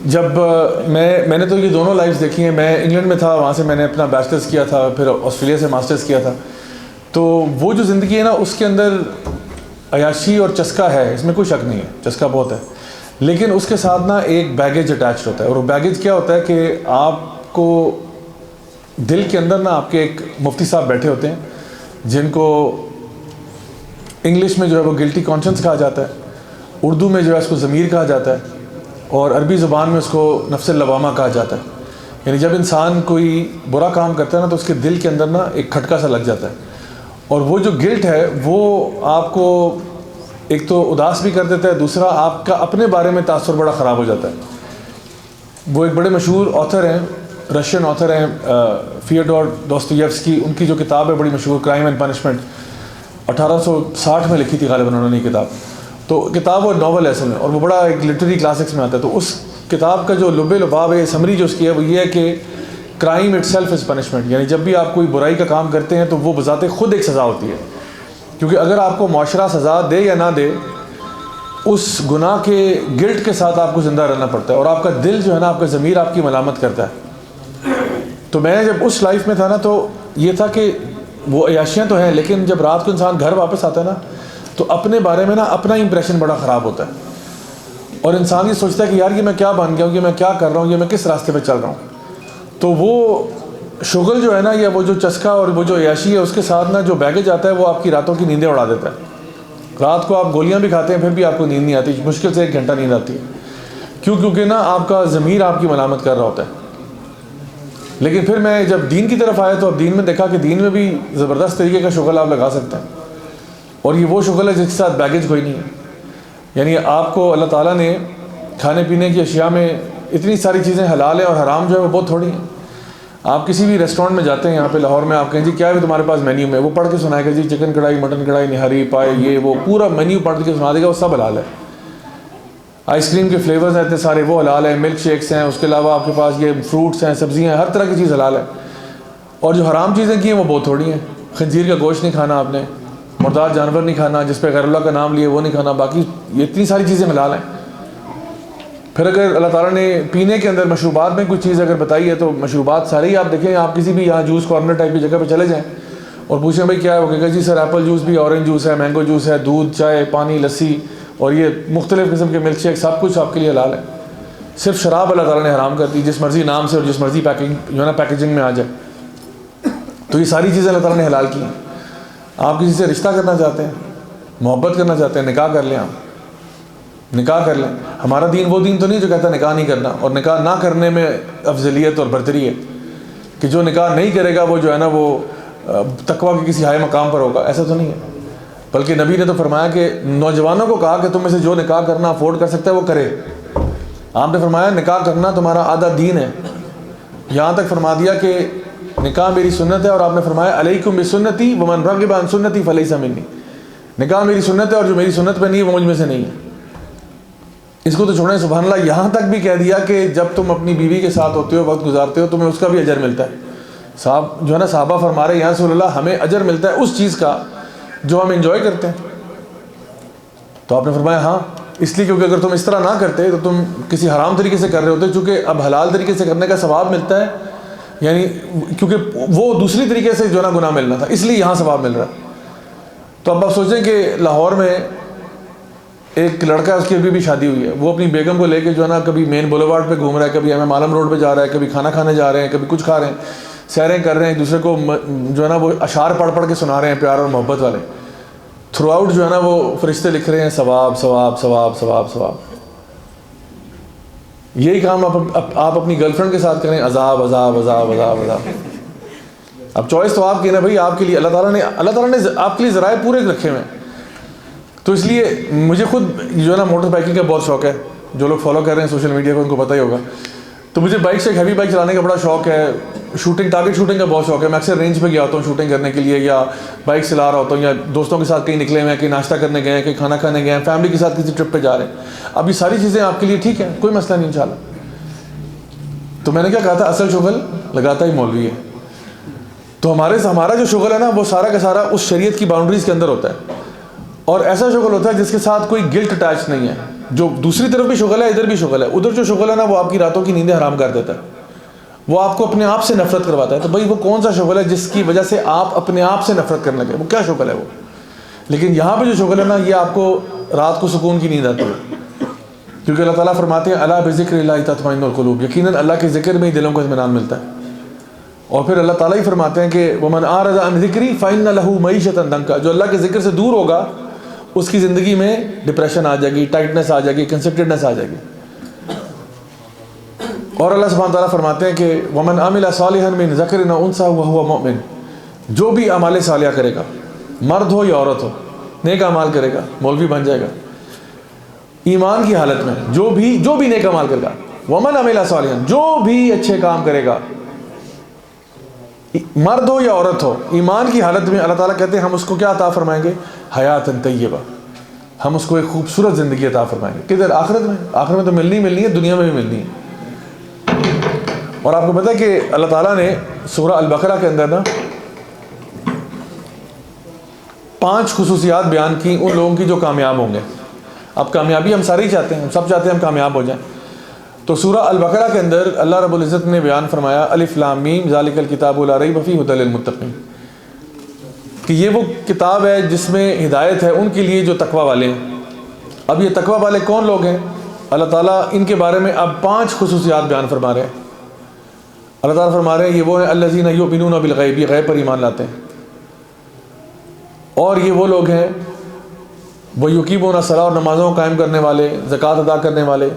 جب میں نے تو یہ دونوں لائفز دیکھی ہیں. میں انگلینڈ میں تھا, وہاں سے میں نے اپنا بیچلرز کیا تھا, پھر آسٹریلیا سے ماسٹرز کیا تھا. تو وہ جو زندگی ہے نا, اس کے اندر عیاشی اور چسکا ہے, اس میں کوئی شک نہیں ہے, چسکا بہت ہے, لیکن اس کے ساتھ نا ایک بیگیج اٹیچڈ ہوتا ہے. اور وہ بیگیج کیا ہوتا ہے کہ آپ کو دل کے اندر نا آپ کے ایک مفتی صاحب بیٹھے ہوتے ہیں جن کو انگلش میں جو ہے وہ گلٹی کانشنس کہا جاتا ہے, اردو میں جو ہے اس کو ضمیر کہا جاتا ہے, اور عربی زبان میں اس کو نفس اللوامہ کہا جاتا ہے. یعنی جب انسان کوئی برا کام کرتا ہے نا تو اس کے دل کے اندر نا ایک کھٹکا سا لگ جاتا ہے, اور وہ جو گلٹ ہے وہ آپ کو ایک تو اداس بھی کر دیتا ہے, دوسرا آپ کا اپنے بارے میں تاثر بڑا خراب ہو جاتا ہے. وہ ایک بڑے مشہور آتھر ہیں, رشین آتھر ہیں, فیوڈور دوستویفسکی. ان کی جو کتاب ہے بڑی مشہور, کرائم اینڈ پنشمنٹ, 1860 میں لکھی تھی غالباً انہوں نے یہ کتاب. تو کتاب اور ناول ہے اصل میں, اور وہ بڑا ایک لٹریری کلاسکس میں آتا ہے. تو اس کتاب کا جو لب لباب ہے, سمری جو اس کی ہے, وہ یہ ہے کہ crime it self is punishment. یعنی جب بھی آپ کوئی برائی کا کام کرتے ہیں تو وہ بذات خود ایک سزا ہوتی ہے, کیونکہ اگر آپ کو معاشرہ سزا دے یا نہ دے, اس گناہ کے گلٹ کے ساتھ آپ کو زندہ رہنا پڑتا ہے, اور آپ کا دل جو ہے نا, آپ کا ضمیر آپ کی ملامت کرتا ہے. تو میں جب اس لائف میں تھا نا, تو یہ تھا کہ وہ عیاشیاں تو ہیں, لیکن جب رات کو انسان گھر واپس آتا ہے نا, تو اپنے بارے میں نا اپنا امپریشن بڑا خراب ہوتا ہے, اور انسان یہ سوچتا ہے کہ یار یہ میں کیا بن گیا ہوں, یہ میں کیا کر رہا ہوں, یہ میں کس راستے پہ چل رہا ہوں. تو وہ شغل جو ہے نا, یا وہ جو چسکا اور وہ جو عیاشی ہے, اس کے ساتھ نا جو بیگیج آتا ہے وہ آپ کی راتوں کی نیندیں اڑا دیتا ہے. رات کو آپ گولیاں بھی کھاتے ہیں پھر بھی آپ کو نیند نہیں آتی, مشکل سے 1 گھنٹہ نیند آتی ہے. کیونکہ نا آپ کا ضمیر آپ کی ملامت کر رہا ہوتا ہے. لیکن پھر میں جب دین کی طرف آیا تو اب دین میں دیکھا کہ دین میں بھی زبردست طریقے کا شغل آپ لگا سکتے ہیں, اور یہ وہ شغل ہے جس کے ساتھ بیگیج کوئی نہیں ہے. یعنی آپ کو اللہ تعالیٰ نے کھانے پینے کی اشیاء میں اتنی ساری چیزیں حلال ہیں, اور حرام جو ہے وہ بہت تھوڑی ہیں. آپ کسی بھی ریسٹورینٹ میں جاتے ہیں یہاں پہ لاہور میں, آپ کہیں جی کیا ہے تمہارے پاس مینیو میں, وہ پڑھ کے سنائے گا جی چکن کڑھائی, مٹن کڑھائی, نہاری, پائے, یہ وہ پورا مینیو پڑھ کے سنا دے گا, وہ سب حلال ہے. آئس کریم کے فلیورز ہیں اتنے سارے, وہ حلال ہیں. ملک شیکس ہیں, اس کے علاوہ آپ کے پاس یہ فروٹس ہیں, سبزیاں ہیں, ہر طرح کی چیز حلال ہے. اور جو حرام چیزیں کی ہیں وہ بہت تھوڑی ہیں. خنزیر کا گوشت نہیں کھانا آپ نے, مردار جانور نہیں کھانا, جس پہ غیر اللہ کا نام لیے وہ نہیں کھانا, باقی یہ اتنی ساری چیزیں حلال ہیں. پھر اگر اللہ تعالیٰ نے پینے کے اندر مشروبات میں کوئی چیز اگر بتائی ہے, تو مشروبات سارے ہی آپ دیکھیں, آپ کسی بھی یہاں جوس کارنر ٹائپ کی جگہ پہ چلے جائیں اور پوچھیں بھائی کیا ہے, وہ کہے گا جی سر ایپل جوس بھی, اورنج جوس ہے, مینگو جوس ہے, دودھ, چائے, پانی, لسی, اور یہ مختلف قسم کے ملک شیک, سب کچھ آپ کے لیے حلال ہے. صرف شراب اللہ تعالیٰ نے حرام کر دی, جس مرضی نام سے اور جس مرضی پیکنگ جو ہے نا پیکیجنگ میں آ جائے. تو یہ ساری چیزیں اللہ تعالیٰ نے حلال کی ہیں. آپ کسی سے رشتہ کرنا چاہتے ہیں, محبت کرنا چاہتے ہیں, نکاح کر لیں, آپ نکاح کر لیں. ہمارا دین وہ دین تو نہیں جو کہتا ہے نکاح نہیں کرنا, اور نکاح نہ کرنے میں افضلیت اور برتری ہے, کہ جو نکاح نہیں کرے گا وہ جو ہے نا وہ تقویٰ کے کسی ہائے مقام پر ہوگا, ایسا تو نہیں ہے. بلکہ نبی نے تو فرمایا کہ نوجوانوں کو کہا کہ تم میں سے جو نکاح کرنا افورڈ کر سکتا ہے وہ کرے. آپ نے فرمایا نکاح کرنا تمہارا آدھا دین ہے, یہاں تک فرما دیا کہ نکاح میری سنت ہے, اور آپ نے فرمایا علیکم بسنتی ومن رغب عن سنتی فلیس منی. نکاح میری سنت ہے, اور جو میری سنت پہ نہیں ہے وہ مجھ میں سے نہیں ہے. اس کو تو چھوڑیں, سبحان اللہ, یہاں تک بھی کہہ دیا کہ جب تم اپنی بیوی کے ساتھ ہوتے ہو, وقت گزارتے ہو, تمہیں اس کا بھی اجر ملتا ہے. صاحب جو ہے نا صحابہ فرما رہے ہیں یا رسول اللہ ہمیں اجر ملتا ہے اس چیز کا جو ہم انجوائے کرتے ہیں. تو آپ نے فرمایا ہاں, اس لیے کیونکہ اگر تم اس طرح نہ کرتے تو تم کسی حرام طریقے سے کر رہے ہوتے, چونکہ اب حلال طریقے سے کرنے کا ثواب ملتا ہے, یعنی کیونکہ وہ دوسری طریقے سے جو ہے نا گناہ ملنا تھا, اس لیے یہاں ثواب مل رہا ہے. تو اب آپ سوچیں کہ لاہور میں ایک لڑکا ہے, اس کی ابھی بھی شادی ہوئی ہے, وہ اپنی بیگم کو لے کے جو ہے نا کبھی مین بولیوارڈ پہ گھوم رہا ہے, کبھی ایم عالم روڈ پہ جا رہا ہے, کبھی کھانا کھانے جا رہے ہیں, کبھی کچھ کھا رہے ہیں, سیریں کر رہے ہیں, ایک دوسرے کو جو ہے نا وہ اشعار پڑھ پڑھ کے سنا رہے ہیں, پیار اور محبت والے. تھرو آؤٹ جو ہے نا وہ فرشتے لکھ رہے ہیں ثواب ثواب ثواب ثواب ثواب. یہی کام آپ اپنی گرل فرینڈ کے ساتھ کریں, عذاب عذاب عذاب عذاب عذاب. اب چوائس تو آپ کی نا بھائی, آپ کے لیے اللہ تعالیٰ نے آپ کے لیے ذرائع پورے رکھے ہوئے ہیں. تو اس لیے مجھے خود جو ہے نا موٹر بائکنگ کا بہت شوق ہے, جو لوگ فالو کر رہے ہیں سوشل میڈیا کو ان کو پتہ ہی ہوگا. تو مجھے بائک سے ایک ہیوی بائک چلانے کا بڑا شوق ہے, شوٹنگ ٹارگیٹ شوٹنگ کا بہت شوق ہے. میں اکثر رینج پہ گیا ہوتا ہوں شوٹنگ کرنے کے لیے, یا بائک چلا رہا ہوتا ہوں, یا دوستوں کے ساتھ کہیں نکلے ہوئے ہیں, کہیں ناشتہ کرنے گئے ہیں, کہیں کھانا کھانے گئے ہیں, فیملی کے ساتھ کسی ٹرپ پہ جا رہے ہیں. اب یہ ساری چیزیں آپ کے لیے ٹھیک ہیں, کوئی مسئلہ نہیں انشاءاللہ. تو میں نے کیا کہا تھا, اصل شغل لگاتا ہی مولوی ہے. تو ہمارا جو شغل ہے نا وہ سارا کا سارا اس شریعت کی باؤنڈریز کے اندر ہوتا ہے, اور ایسا شغل ہوتا ہے جس کے ساتھ کوئی گلٹ اٹیچ نہیں ہے. جو دوسری طرف بھی شغل ہے ادھر بھی شغل ہے. ادھر جو شغل ہے نا وہ آپ کی راتوں کی نیندیں حرام کر دیتا ہے, وہ آپ کو اپنے آپ سے نفرت کرواتا ہے. تو بھائی وہ کون سا شغل ہے جس کی وجہ سے آپ اپنے آپ سے نفرت کرنے لگے, وہ کیا شغل ہے وہ؟ لیکن یہاں پہ جو شغل ہے نا یہ آپ کو رات کو سکون کی نیند آتی ہے, کیونکہ اللہ تعالیٰ فرماتے ہیں الا بذکر اللہ تطمئن القلوب, یقیناً اللہ کے ذکر میں ہی دلوں کو اطمینان ملتا ہے. اور پھر اللہ تعالیٰ ہی فرماتے ہیں کہ ومن اعرض عن ذکری فإن له معیشۃ ضنکا, جو اللہ کے ذکر سے دور ہوگا اس کی زندگی میں ڈپریشن آ جائے گی, ٹائٹنس آ جائے گی, کنسنٹریٹنس آ جائے گی. اور اللہ سبحانہ تعالیٰ فرماتے ہیں کہ ومن عمل صالحا من ذکر او انثى وهو مؤمن, جو بھی اعمال صالحہ کرے گا, مرد ہو یا عورت ہو, نیک اعمال کرے گا, مولوی بن جائے گا ایمان کی حالت میں, جو بھی نیک اعمال کرے گا. ومن عمل صالحا, جو بھی اچھے کام کرے گا, مرد ہو یا عورت ہو, ایمان کی حالت میں, اللہ تعالیٰ کہتے ہیں ہم اس کو کیا عطا فرمائیں گے؟ حیات طیبہ, ہم اس کو ایک خوبصورت زندگی عطا فرمائیں گے. کدھر؟ آخرت میں. آخرت میں تو ملنی ہے, دنیا میں بھی ملنی ہے. اور آپ کو پتہ ہے کہ اللہ تعالیٰ نے سورہ البقرہ کے اندر نا 5 خصوصیات بیان کی ان لوگوں کی جو کامیاب ہوں گے. اب کامیابی ہم سارے ہی چاہتے ہیں, ہم سب چاہتے ہیں ہم کامیاب ہو جائیں. تو سورہ البقرہ کے اندر اللہ رب العزت نے بیان فرمایا الف لام میم ذالک الکتاب لا ریب فیہ ھدی للمتقین, کہ یہ وہ کتاب ہے جس میں ہدایت ہے ان کے لیے جو تقوی والے ہیں. اب یہ تقوی والے کون لوگ ہیں؟ اللہ تعالیٰ ان کے بارے میں اب 5 خصوصیات بیان فرما رہے ہیں. اللہ تعالیٰ فرما رہے ہیں یہ وہ ہیں الذین یؤمنون بالغیب, یہ غیب پر ایمان لاتے ہیں. اور یہ وہ لوگ ہیں وَيُقِيمُونَ الصَّلَاةَ, اور نمازوں کو قائم کرنے والے, زکوٰۃ ادا کرنے والے.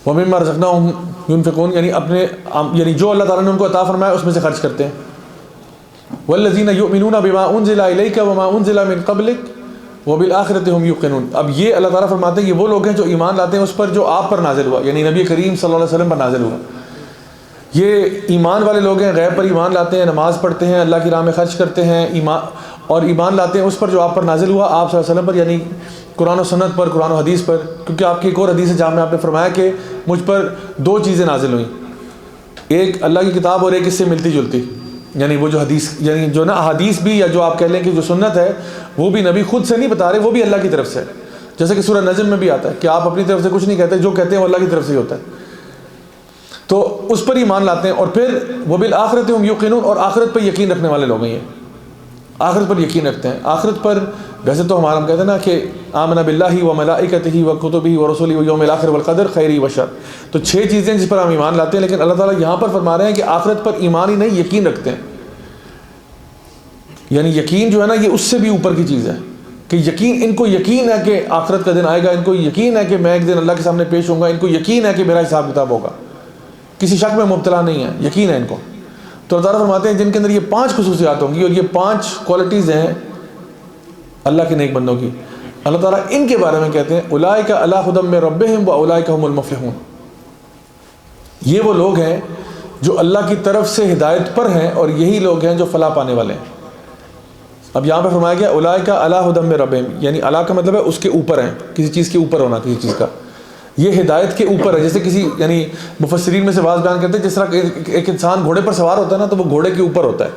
وَمِمَّا رَزَقْنَاهُمْ يُنْفِقُونَ, یعنی جو اللہ تعالیٰ نے ان کو عطا فرمایا اس میں سے خرچ کرتے ہیں. وَالَّذِينَ يُؤْمِنُونَ بِمَا أُنزِلَ إِلَيْكَ وَمَا أُنزِلَ مِن قَبْلِكَ وَبِالْآخِرَةِ هُمْ يُوقِنُونَ. اب یہ اللہ تعالیٰ فرماتے ہیں یہ وہ لوگ ہیں جو ایمان لاتے ہیں اس پر جو آپ پر نازل ہوا, یعنی نبی کریم صلی اللہ علیہ وسلم پر نازل ہوا. یہ ایمان والے لوگ ہیں, غیب پر ایمان لاتے ہیں, نماز پڑھتے ہیں, اللہ کی راہ میں خرچ کرتے ہیں, اور ایمان لاتے ہیں اس پر جو آپ پر نازل ہوا, آپ صلی اللہ علیہ وسلم پر, یعنی قرآن و سنت پر, قرآن و حدیث پر. کیونکہ آپ کی ایک اور حدیث ہے جہاں میں آپ نے فرمایا کہ مجھ پر 2 چیزیں نازل ہوئیں, ایک اللہ کی کتاب اور ایک اس سے ملتی جلتی, یعنی وہ جو حدیث, یعنی جو نا حدیث بھی, یا جو آپ کہہ لیں کہ جو سنت ہے وہ بھی نبی خود سے نہیں بتا رہے, وہ بھی اللہ کی طرف سے. جیسے کہ سورہ نجم میں بھی آتا ہے کہ آپ اپنی طرف سے کچھ نہیں کہتے, جو کہتے ہیں وہ اللہ کی طرف سے ہی ہوتا ہے. تو اس پر ایمان لاتے ہیں. اور پھر وبالآخرۃ ھم یوقنون, اور آخرت پر یقین رکھنے والے لوگ ہیں. یہ آخرت پر یقین رکھتے ہیں. آخرت پر ویسے تو ہم کہتے ہیں نا کہ آمن باللہ و ملائکتہ و کتبہ و رسلہ و یوم الآخر والقدر خیرہ و شر, تو 6 چیزیں جس پر ہم ایمان لاتے ہیں. لیکن اللہ تعالیٰ یہاں پر فرما رہے ہیں کہ آخرت پر ایمان ہی نہیں, یقین رکھتے ہیں. یعنی یقین جو ہے نا یہ اس سے بھی اوپر کی چیز ہے, کہ یقین, ان کو یقین ہے کہ آخرت کا دن آئے گا, ان کو یقین ہے کہ میں ایک دن اللہ کے سامنے پیش ہوں گا, ان کو یقین ہے کہ میرا حساب کتاب ہوگا, کسی شک میں مبتلا نہیں ہے, یقین ہے ان کو. تو اللہ تعالیٰ فرماتے ہیں جن کے اندر یہ 5 خصوصیات ہوں گی اور یہ 5 کوالٹیز ہیں اللہ کے نیک بندوں کی, اللہ تعالیٰ ان کے بارے میں کہتے ہیں اولئک علی ھدی من ربہم واولئک ھم المفلحون. یہ وہ لوگ ہیں جو اللہ کی طرف سے ہدایت پر ہیں اور یہی لوگ ہیں جو فلاح پانے والے ہیں. اب یہاں پہ فرمایا گیا اولئک علی ھدی من ربہم, یعنی اعلیٰ کا مطلب ہے اس کے اوپر ہیں, کسی چیز کے اوپر ہونا, کسی چیز کا, یہ ہدایت کے اوپر ہے. جیسے کسی, یعنی مفسرین میں سے بعض بیان کرتے ہیں جس طرح ایک انسان گھوڑے پر سوار ہوتا ہے نا, تو وہ گھوڑے کے اوپر ہوتا ہے,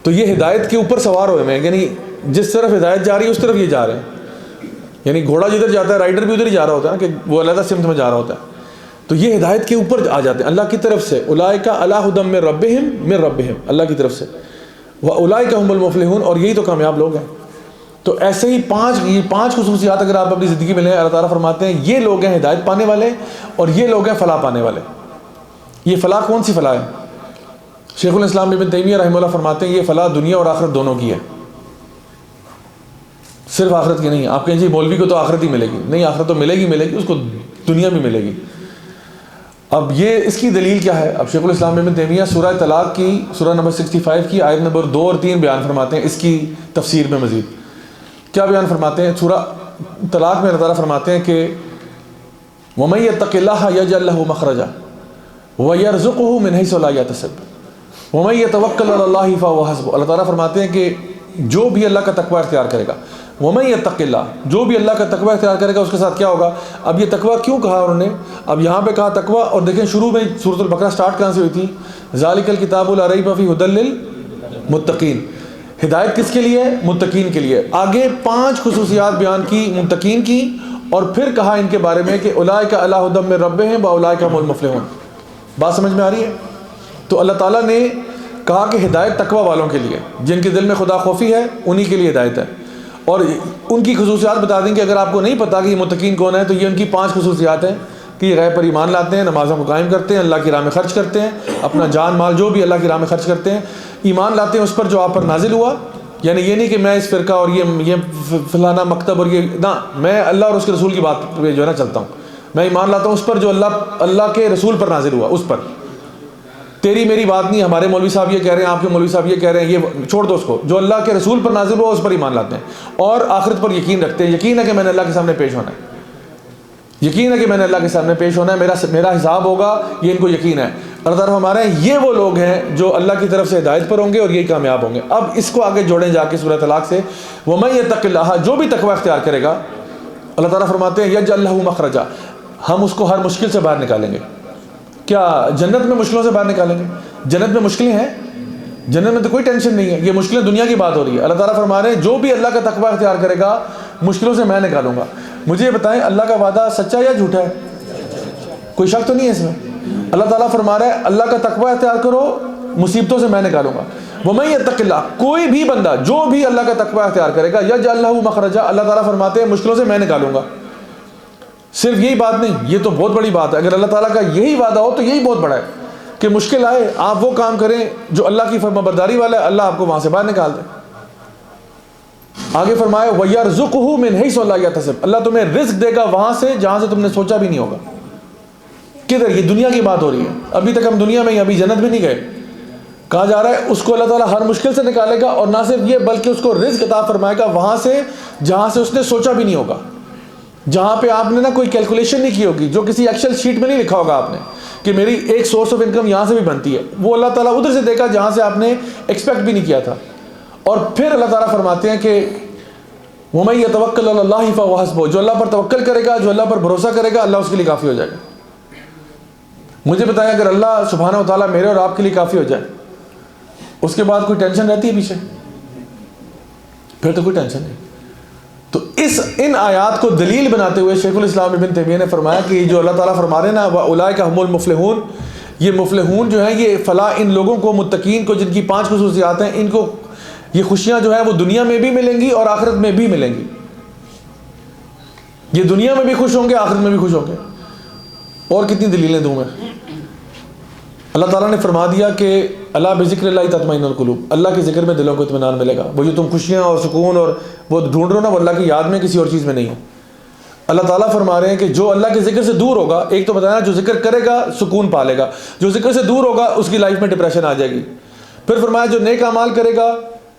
تو یہ ہدایت کے اوپر سوار ہوئے ہیں, یعنی جس طرف ہدایت جا رہی ہے اس طرف یہ جا رہے ہیں. یعنی گھوڑا جدھر جاتا ہے رائڈر بھی ادھر ہی جا رہا ہوتا ہے نا, کہ وہ علیحدہ سمت میں جا رہا ہوتا ہے. تو یہ ہدایت کے اوپر آ جاتے ہیں اللہ کی طرف سے. اولئک علی ھدی من ربہم, اللہ کی طرف سے, واولئک ھم المفلحون, اور یہی تو کامیاب لوگ ہیں. تو ایسے ہی 5 خصوصیات اگر آپ اپنی زندگی میں لیں, اللہ تعالیٰ فرماتے ہیں یہ لوگ ہیں ہدایت پانے والے اور یہ لوگ ہیں فلاح پانے والے. یہ فلاح کون سی فلاح ہے؟ شیخ الاسلام ابن تیمیہ رحمہ اللہ فرماتے ہیں یہ فلاح دنیا اور آخرت دونوں کی ہے, صرف آخرت کی نہیں ہے. آپ کہیں جی مولوی کو تو آخرت ہی ملے گی, نہیں, آخرت تو ملے گی, اس کو دنیا بھی ملے گی. اب یہ اس کی دلیل کیا ہے؟ اب شیخ الاسلام ابن تیمیہ سورہ طلاق کی, سورہ نمبر 65 کی آیت نمبر 2 اور 3 بیان فرماتے ہیں اس کی تفسیر میں. مزید کیا بیان فرماتے ہیں؟ سورہ طلاق میں اللہ تعالیٰ فرماتے ہیں کہ وَمَن يَتَّقِ اللَّهَ يَجْعَل لَّهُ مَخْرَجًا وَيَرْزُقْهُ مِنْ حَيْثُ لَا يَحْتَسِبُ وَمَن يَتَوَكَّلْ عَلَى اللَّهِ فَهُوَ حَسْبُهُ. اللہ تعالیٰ فرماتے ہیں کہ جو بھی اللہ کا تقوی اختیار کرے گا, وَمَن يَتَّقِ اللَّهَ, جو بھی اللہ کا تقوی اختیار کرے گا اس کے ساتھ کیا ہوگا؟ اب یہ تقوی کیوں کہا انہوں نے؟ اب یہاں پہ کہا تقوی, اور دیکھیں شروع میں سورۃ البقرہ سٹارٹ کہاں سے ہوئی تھی؟ ذَلِكَ الْكِتَابُ لَا رَيْبَ فِيهِ هُدًى لِّلْمُتَّقِينَ. ہدایت کس کے لیے؟ متقین کے لیے. آگے 5 خصوصیات بیان کی متقین کی اور پھر کہا ان کے بارے میں کہ اولئک علی ھدی من ربہم واولئک هم المفلحون. بات سمجھ میں آ رہی ہے؟ تو اللہ تعالیٰ نے کہا کہ ہدایت تقوی والوں کے لیے، جن کے دل میں خدا خوفی ہے انہی کے لیے ہدایت ہے. اور ان کی خصوصیات بتا دیں کہ اگر آپ کو نہیں پتا کہ یہ متقین کون ہے تو یہ ان کی 5 خصوصیات ہیں کہ یہ غیب پر ایمان لاتے ہیں، نمازوں کو قائم کرتے ہیں، اللہ کی راہ میں خرچ کرتے ہیں، اپنا جان مال جو بھی اللہ کی راہ میں خرچ کرتے ہیں، ایمان لاتے ہیں اس پر جو آپ پر نازل ہوا. یعنی یہ نہیں کہ میں اس فرقہ اور یہ فلانا مکتب اور یہ نہ، میں اللہ اور اس کے رسول کی بات پہ جو ہے نا چلتا ہوں. میں ایمان لاتا ہوں اس پر جو اللہ کے رسول پر نازل ہوا، اس پر. تیری میری بات نہیں، ہمارے مولوی صاحب یہ کہہ رہے ہیں، آپ کے مولوی صاحب یہ کہہ رہے ہیں، یہ چھوڑ دو اس کو. جو اللہ کے رسول پر نازل ہوا اس پر ایمان لاتے ہیں اور آخرت پر یقین رکھتے ہیں. یقین ہے کہ میں نے اللہ کے سامنے پیش ہونا ہے، یقین ہے کہ میں نے اللہ کے سامنے پیش ہونا ہے، میرا حساب ہوگا، یہ ان کو یقین ہے. اللہ تعالیٰ ہمارے یہ وہ لوگ ہیں جو اللہ کی طرف سے ہدایت پر ہوں گے اور یہی کامیاب ہوں گے. اب اس کو آگے جوڑیں جا کے سورہ طلاق سے، وَمَن يَتَّقِ اللَّهَ، جو بھی تقوی اختیار کرے گا، اللہ تعالیٰ فرماتے ہیں یجعل لہ مخرجا، ہم اس کو ہر مشکل سے باہر نکالیں گے. کیا جنت میں مشکلوں سے باہر نکالیں گے؟ جنت میں مشکلیں ہیں؟ جنت میں تو کوئی ٹینشن نہیں ہے، یہ مشکلیں دنیا کی بات ہو رہی ہے. اللہ تعالیٰ فرما رہے ہیں جو بھی اللہ کا تقوی اختیار کرے گا مشکلوں سے میں نکالوں گا. مجھے یہ بتائیں اللہ کا وعدہ سچا یا جھوٹا ہے؟ کوئی شک تو نہیں ہے اس میں. اللہ تعالیٰ فرما رہا ہے اللہ کا تقوی اختیار کرو مصیبتوں سے میں نکالوں گا. وَمَن يَتَّقِ اللَّهَ، کوئی بھی بندہ جو بھی اللہ کا تقوی اختیار کرے گا یجعل لہ مخرجا، اللہ تعالیٰ فرماتے ہیں مشکلوں سے میں نکالوں گا. صرف یہی بات نہیں، یہ تو بہت بڑی بات ہے. اگر اللہ تعالیٰ کا یہی وعدہ ہو تو یہی بہت بڑا ہے کہ مشکل آئے آپ وہ کام کریں جو اللہ کی فرمانبرداری والا ہے، اللہ آپ کو وہاں سے باہر نکال دے. آگے فرمایا وَيَرْزُقْهُ مِنْ حَيْثُ لَا يَحْتَسِبُ، اللہ تمہیں رزق دے گا وہاں سے جہاں سے تم نے سوچا بھی نہیں ہوگا. کدھر؟ یہ دنیا کی بات ہو رہی ہے. ابھی تک ہم دنیا میں ہی، ابھی جنت بھی نہیں گئے. کہا جا رہا ہے اس کو اللہ تعالیٰ ہر مشکل سے نکالے گا، اور نہ صرف یہ بلکہ اس کو رزق عطا فرمائے گا وہاں سے جہاں سے اس نے سوچا بھی نہیں ہوگا، جہاں پہ آپ نے نا کوئی کیلکولیشن نہیں کی ہوگی، جو کسی ایکسل شیٹ میں نہیں لکھا ہوگا آپ نے کہ میری ایک سورس آف انکم یہاں سے بھی بنتی ہے. وہ اللہ تعالیٰ ادھر سے دے گا جہاں سے آپ نے ایکسپیکٹ بھی نہیں کیا تھا. اور پھر اللہ تعالیٰ فرماتے ہیں کہ وَمَن يَتَوَكَّلْ عَلَى اللَّهِ فَهُوَ حَسْبُهُ، جو اللہ پر توکل کرے گا، جو اللہ پر بھروسہ کرے گا، اللہ اس کے لیے کافی ہو جائے گا. مجھے بتائیں اگر اللہ سبحانہ و تعالیٰ میرے اور آپ کے لیے کافی ہو جائے اس کے بعد کوئی ٹینشن رہتی ہے پیچھے؟ پھر تو کوئی ٹینشن نہیں. تو ان آیات کو دلیل بناتے ہوئے شیخ الاسلام ابن تیمیہ نے فرمایا کہ جو اللہ تعالیٰ فرما رہے ہیں نا وَأُولَئِكَ هُمُ الْمُفْلِحُونَ، یہ مفلحون جو ہیں یہ فلاح ان لوگوں کو، متقین کو جن کی 5 خصوصیات ہیں، ان کو یہ خوشیاں جو ہیں وہ دنیا میں بھی ملیں گی اور آخرت میں بھی ملیں گی. یہ دنیا میں بھی خوش ہوں گے، آخرت میں بھی خوش ہوں گے. اور کتنی دلیلیں دوں میں. اللہ تعالیٰ نے فرما دیا کہ اللہ بذکر اللہ تطمئن القلوب، اللہ کے ذکر میں دلوں کو اطمینان ملے گا. وہ جو تم خوشیاں اور سکون اور وہ ڈھونڈ رہے ہو نا وہ اللہ کی یاد میں، کسی اور چیز میں نہیں ہے. اللہ تعالیٰ فرما رہے ہیں کہ جو اللہ کے ذکر سے دور ہوگا، ایک تو بتایا جو ذکر کرے گا سکون پالے گا، جو ذکر سے دور ہوگا اس کی لائف میں ڈپریشن آ جائے گی. پھر فرمایا جو نیک اعمال کرے گا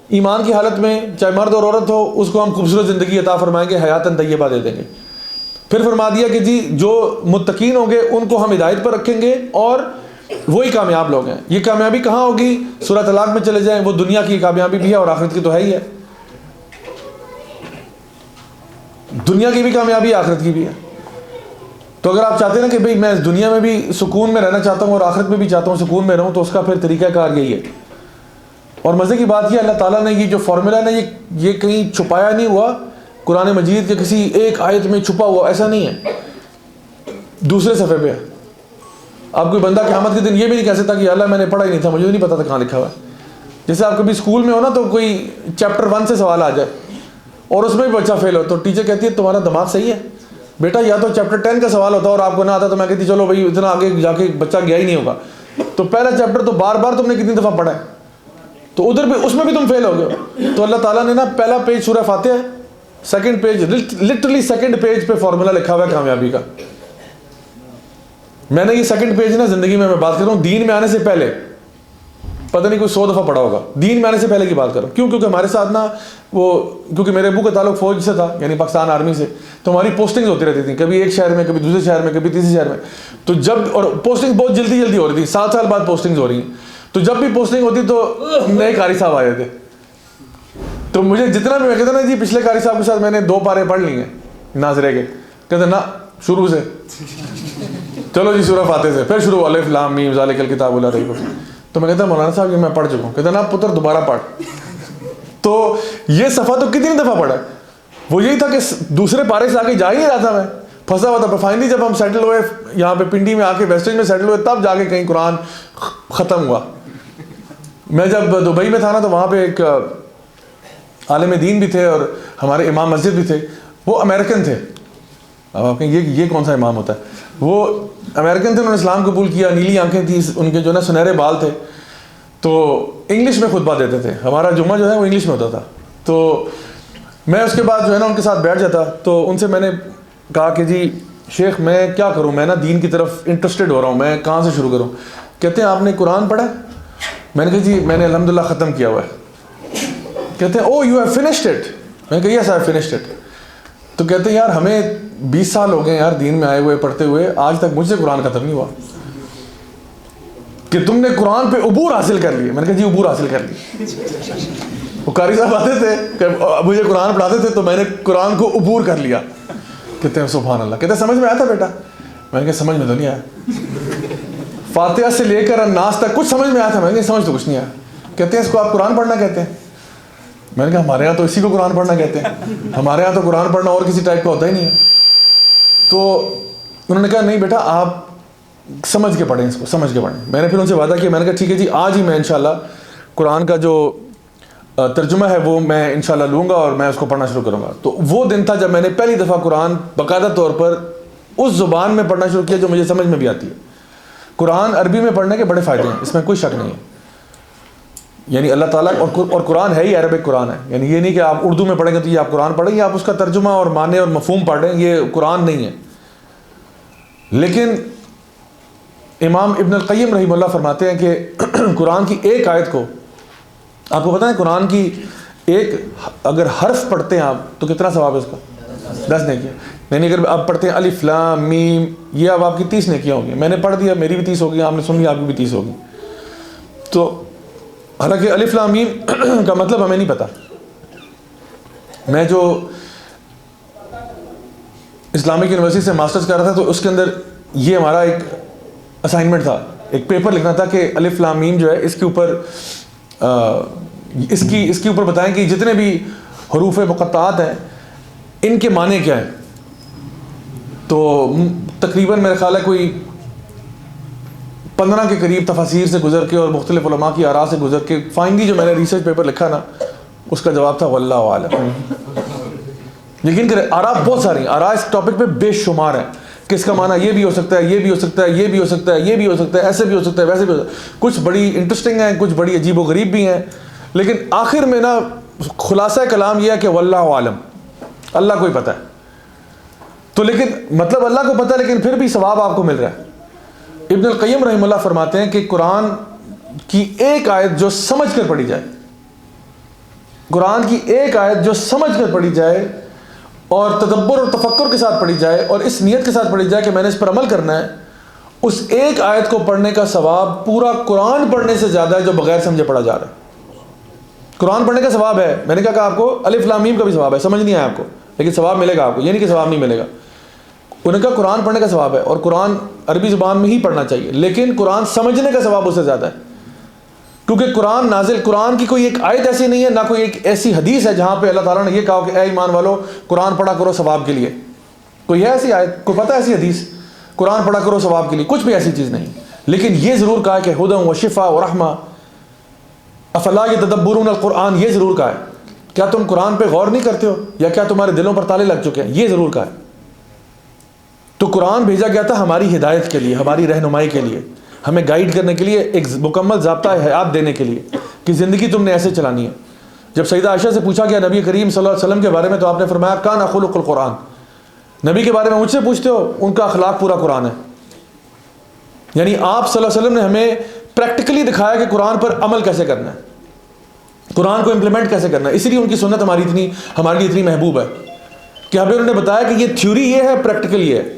ایمان کی حالت میں، چاہے مرد اور عورت ہو، اس کو ہم خوبصورت زندگی عطا فرمائیں گے، حیاتاً طیبہ دے دیں گے. پھر فرما دیا کہ جی جو متقین ہوں گے ان کو ہم ہدایت پر رکھیں گے اور وہی کامیاب لوگ ہیں. یہ کامیابی کہاں ہوگی؟ سورہ طلاق میں چلے جائیں، وہ دنیا کی کامیابی بھی ہے اور آخرت کی تو ہے ہی ہے. دنیا کی بھی کامیابی ہے، آخرت کی بھی ہے. تو اگر آپ چاہتے ہیں نا کہ بھئی میں دنیا میں بھی سکون میں رہنا چاہتا ہوں اور آخرت میں بھی چاہتا ہوں سکون میں رہوں، تو اس کا پھر طریقہ کار یہی ہے. اور مزے کی بات یہ اللہ تعالیٰ نے یہ جو فارمولا نا یہ کہیں چھپایا نہیں ہوا قرآن مجید کے کسی ایک آیت میں چھپا ہوا، ایسا نہیں ہے. دوسرے صفحے پہ ہے. آپ کوئی بندہ قیامت کے دن یہ بھی نہیں کہہ سکتا کہ اللہ میں نے پڑھا ہی نہیں تھا، مجھے نہیں پتا تھا کہاں لکھا ہوا ہے. جیسے آپ کبھی اسکول میں ہو نا تو کوئی چیپٹر 1 سے سوال آ جائے اور اس میں بھی بچہ فیل ہو تو ٹیچر کہتی ہے تمہارا دماغ صحیح ہے بیٹا، یا تو چیپٹر 10 کا سوال ہوتا اور آپ کو نہ آتا تو میں کہتی چلو بھائی اتنا آگے جا کے بچہ گیا ہی نہیں ہوگا. تو پہلا چیپٹر تو بار بار تم نے کتنی دفعہ پڑھا ہے تو ادھر بھی اس میں بھی تم فیل ہو گئے. تو اللہ تعالیٰ نے نا پہلا پیج سورہ فاتحہ ہے، second page literally second page پہ فارمولا لکھا ہوا ہے کامیابی کا. میں نے یہ سیکنڈ پیج نا زندگی میں بات کر رہا ہوں دین میں آنے سے پہلے، پتہ نہیں کوئی 100 دفعہ پڑھا ہوگا. دین میں آنے سے پہلے کی بات کروں. کیوں؟ کیونکہ ہمارے ساتھ نا کیونکہ میرے ابو کا تعلق فوج سے تھا، یعنی پاکستان آرمی سے، تو ہماری پوسٹنگز ہوتی رہتی تھیں، کبھی ایک شہر میں، کبھی دوسرے شہر میں، کبھی تیسرے شہر میں. تو جب اور پوسٹنگ بہت جلدی ہو رہی تھی، 7 سال بعد پوسٹنگز ہو رہی ہیں. تو جب بھی پوسٹنگ ہوتی تو نئے قاری صاحب آئے تھے. تو مجھے جتنا بھی میں کہتا نا جی پچھلے قاری صاحب کے ساتھ میں نے 2 پارے پڑھ لی ہیں ناظرے کے، کہتے نا شروع سے چلو جی سورہ فاتحہ سے، پھر شروع الف لام میم ذالک الکتاب لا ریب فیہ. تو میں کہتا مولانا صاحب یہ میں پڑھ چکا ہوں. کہتا نا پتر دوبارہ پڑھ. تو یہ صفحہ تو کتنی دفعہ پڑھا ہے؟ وہ یہی تھا کہ دوسرے پارے سے آگے جا ہی نہیں رہا تھا، میں پھنسا ہوا تھا. فائنلی جب ہم سیٹل ہوئے یہاں پہ پنڈی میں آ کے ویسٹیج میں سیٹل ہوئے، تب جا کے کہیں قرآن ختم ہوا. میں جب دبئی میں تھا نا، تو وہاں پہ ایک عالم دین بھی تھے اور ہمارے امام مسجد بھی تھے. وہ امریکن تھے. اب آپ کہیں یہ کون سا امام ہوتا ہے؟ وہ امریکن تھے، انہوں نے اسلام قبول کیا، نیلی آنکھیں تھیں ان کے، جو نا سنہرے بال تھے. تو انگلش میں خطبہ دیتے تھے. ہمارا جمعہ جو ہے وہ انگلش میں ہوتا تھا. تو میں اس کے بعد جو ہے نا ان کے ساتھ بیٹھ جاتا. تو ان سے میں نے کہا کہ جی شیخ میں کیا کروں، میں نا دین کی طرف انٹرسٹڈ ہو رہا ہوں، میں کہاں سے شروع کروں؟ کہتے ہیں آپ نے قرآن پڑھا؟ میں نے کہا جی میں نے الحمدللہ ختم کیا ہوا ہے. کہتے ہیں او یو ہیو فنشڈ اٹ؟ میں نے کہا یس آئی ہیو فنشڈ اٹ. تو کہتے ہیں یار ہمیں 20 سال ہو گئے یار دین میں آئے ہوئے، پڑھتے ہوئے، آج تک مجھ سے قرآن ختم نہیں ہوا کہ تم نے قرآن پہ عبور حاصل کر لی. میں نے کہا جی عبور حاصل کر لی. وہ قاری صاحب آتے تھے کہ مجھے قرآن پڑھاتے تھے، تو میں نے قرآن کو عبور کر لیا. کہتے ہیں سبحان اللہ. کہتے ہیں سمجھ میں آیا تھا بیٹا؟ میں نے کہا سمجھ میں تو نہیں آیا، فاتحہ سے لے کر الناس تک کچھ سمجھ میں آیا تھا. میں نے کہا سمجھ تو کچھ نہیں آیا. کہتے ہیں اس کو آپ قرآن پڑھنا کہتے ہیں؟ میں نے کہا ہمارے یہاں تو اسی کو قرآن پڑھنا کہتے ہیں، ہمارے یہاں تو قرآن پڑھنا اور کسی ٹائپ کا ہوتا ہی نہیں ہے. تو انہوں نے کہا نہیں بیٹا آپ سمجھ کے پڑھیں، اس کو سمجھ کے پڑھیں. میں نے پھر ان سے وعدہ کیا، میں نے کہا ٹھیک ہے جی آج ہی میں انشاءاللہ قرآن کا جو ترجمہ ہے وہ میں انشاءاللہ لوں گا اور میں اس کو پڑھنا شروع کروں گا. تو وہ دن تھا جب میں نے پہلی دفعہ قرآن باقاعدہ طور پر اس زبان میں پڑھنا شروع کیا جو مجھے سمجھ میں بھی آتی ہے. قرآن عربی میں پڑھنے کے بڑے فائدے ہیں، اس میں کوئی شک نہیں ہے. یعنی اللہ تعالیٰ اور قرآن ہے ہی عربک قرآن ہے. یعنی یہ نہیں کہ آپ اردو میں پڑھیں گے تو یہ آپ قرآن پڑھیں گے، آپ اس کا ترجمہ اور معنی اور مفہوم پڑھیں، یہ قرآن نہیں ہے. لیکن امام ابن القیم رحمہ اللہ فرماتے ہیں کہ قرآن کی ایک آیت کو، آپ کو پتہ ہے قرآن کی ایک اگر حرف پڑھتے ہیں آپ تو کتنا ثواب ہے اس کا؟ 10 نیکیاں. یعنی اگر آپ پڑھتے ہیں الف لام میم، یہ اب آپ کی 30 نیکیاں ہوں گی. میں نے پڑھ دیا، میری بھی 30 ہوگی، آپ نے سن لیا، آپ کی بھی 30 ہوگی. تو حالانکہ الف لام میم کا مطلب ہمیں نہیں پتہ. میں جو اسلامک یونیورسٹی سے ماسٹرز کر رہا تھا تو اس کے اندر یہ ہمارا ایک اسائنمنٹ تھا، ایک پیپر لکھنا تھا کہ الف لام میم جو ہے اس کے اوپر اس کے اوپر بتائیں کہ جتنے بھی حروف مقطعات ہیں ان کے معنی کیا ہیں. تو تقریباً میرا خیال ہے کوئی 15 کے قریب تفاسیر سے گزر کے اور مختلف علماء کی آراء سے گزر کے فائنلی جو میں نے ریسرچ پیپر لکھا نا، اس کا جواب تھا واللہ اعلم. یقین کریں آراء بہت ساری ہیں، آراء اس ٹاپک پہ بے شمار ہیں کہ اس کا معنی یہ بھی ہو سکتا ہے، یہ بھی ہو سکتا ہے، یہ بھی ہو سکتا ہے، یہ بھی ہو سکتا ہے، ایسے بھی ہو سکتا ہے، ویسے بھی ہو سکتا ہے. کچھ بڑی انٹرسٹنگ ہیں، کچھ بڑی عجیب و غریب بھی ہیں، لیکن آخر میں نا خلاصہ کلام یہ ہے کہ واللہ عالم، اللہ کو ہی پتہ ہے. تو لیکن مطلب اللہ کو پتہ ہے، لیکن پھر بھی ثواب آپ کو مل رہا ہے. ابن القیم رحمہ اللہ فرماتے ہیں کہ قرآن کی ایک آیت جو سمجھ کر پڑھی جائے، قرآن کی ایک آیت جو سمجھ کر پڑھی جائے اور تدبر اور تفکر کے ساتھ پڑھی جائے اور اس نیت کے ساتھ پڑھی جائے کہ میں نے اس پر عمل کرنا ہے، اس ایک آیت کو پڑھنے کا ثواب پورا قرآن پڑھنے سے زیادہ ہے جو بغیر سمجھے پڑھا جا رہا ہے. قرآن پڑھنے کا ثواب ہے. میں نے کہا کہ آپ کو الف لام میم کا بھی ثواب ہے، سمجھ نہیں آیا آپ کو، لیکن ثواب ملے گا آپ کو، یہ نہیں کہ ثواب نہیں ملے گا. انہوں نے کہا قرآن پڑھنے کا ثواب ہے اور قرآن عربی زبان میں ہی پڑھنا چاہیے، لیکن قرآن سمجھنے کا ثواب اس سے زیادہ ہے. کیونکہ قرآن کی کوئی ایک آیت ایسی نہیں ہے، نہ کوئی ایک ایسی حدیث ہے جہاں پہ اللہ تعالیٰ نے یہ کہا کہ اے ایمان والو قرآن پڑھا کرو ثواب کے لیے. کوئی ہے ایسی آیت؟ کوئی پتہ ہے ایسی حدیث قرآن پڑھا کرو ثواب کے لیے؟ کچھ بھی ایسی چیز نہیں. لیکن یہ ضرور کہا کہ ہدی و شفا و رحمہ افلا یتدبرون القرآن، یہ ضرور کہا ہے. کیا تم قرآن پہ غور نہیں کرتے ہو، یا کیا تمہارے دلوں پر تالے لگ چکے ہیں؟ یہ ضرور کہا ہے. تو قرآن بھیجا گیا تھا ہماری ہدایت کے لیے، ہماری رہنمائی کے لیے، ہمیں گائیڈ کرنے کے لیے، ایک مکمل ضابطہ حیات دینے کے لیے کہ زندگی تم نے ایسے چلانی ہے. جب سیدہ عائشہ سے پوچھا گیا نبی کریم صلی اللہ علیہ وسلم کے بارے میں تو آپ نے فرمایا کان خلق القرآن. نبی کے بارے میں مجھ سے پوچھتے ہو، ان کا اخلاق پورا قرآن ہے. یعنی آپ صلی اللہ علیہ وسلم نے ہمیں پریکٹیکلی دکھایا کہ قرآن پر عمل کیسے کرنا ہے، قرآن کو امپلیمنٹ کیسے کرنا ہے. اسی لیے ان کی سنت ہمارے لیے اتنی محبوب ہے کہ ہمیں انہوں نے بتایا کہ یہ تھیوری یہ ہے، پریکٹیکل یہ ہے.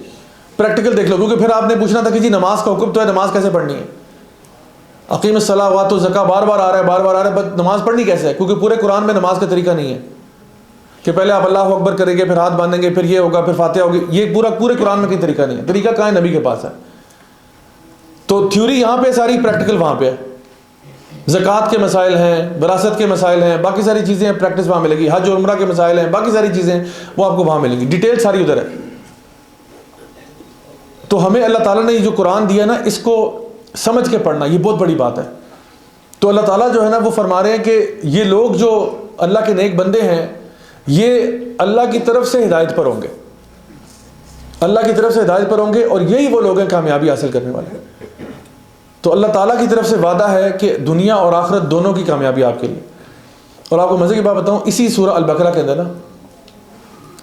پریکٹیکل دیکھ لو، کیونکہ پھر آپ نے پوچھنا تھا کہ جی نماز کا حکم تو ہے، نماز کیسے پڑھنی ہے؟ اقیم الصلاۃ وآتوا الزکاۃ بار بار آ رہا ہے، بس نماز پڑھنی کیسے ہے؟ کیونکہ پورے قرآن میں نماز کا طریقہ نہیں ہے کہ پہلے آپ اللہ اکبر کریں گے، پھر ہاتھ باندھیں گے، پھر یہ ہوگا، پھر فاتحہ ہوگی. یہ پورے قرآن میں کوئی طریقہ نہیں ہے. طریقہ کہاں ہے؟ نبی کے پاس ہے. تو تھیوری یہاں پہ ساری، پریکٹیکل وہاں پہ ہے. زکوٰۃ کے مسائل ہیں، وراثت کے مسائل ہیں، باقی ساری چیزیں پریکٹس وہاں ملے گی، حج اور عمرہ کے مسائل ہیں، باقی ساری چیزیں وہ آپ کو وہاں ملیں گی، ڈیٹیل ساری ادھر ہے۔ تو ہمیں اللہ تعالیٰ نے یہ جو قرآن دیا نا، اس کو سمجھ کے پڑھنا، یہ بہت بڑی بات ہے۔ تو اللہ تعالیٰ جو ہے نا وہ فرما رہے ہیں کہ یہ لوگ جو اللہ کے نیک بندے ہیں، یہ اللہ کی طرف سے ہدایت پر ہوں گے، اللہ کی طرف سے ہدایت پر ہوں گے، اور یہی وہ لوگ ہیں کامیابی حاصل کرنے والے۔ تو اللہ تعالیٰ کی طرف سے وعدہ ہے کہ دنیا اور آخرت دونوں کی کامیابی آپ کے لیے۔ اور آپ کو مزے کی بات بتاؤں، اسی سورہ البقرہ کے اندر نا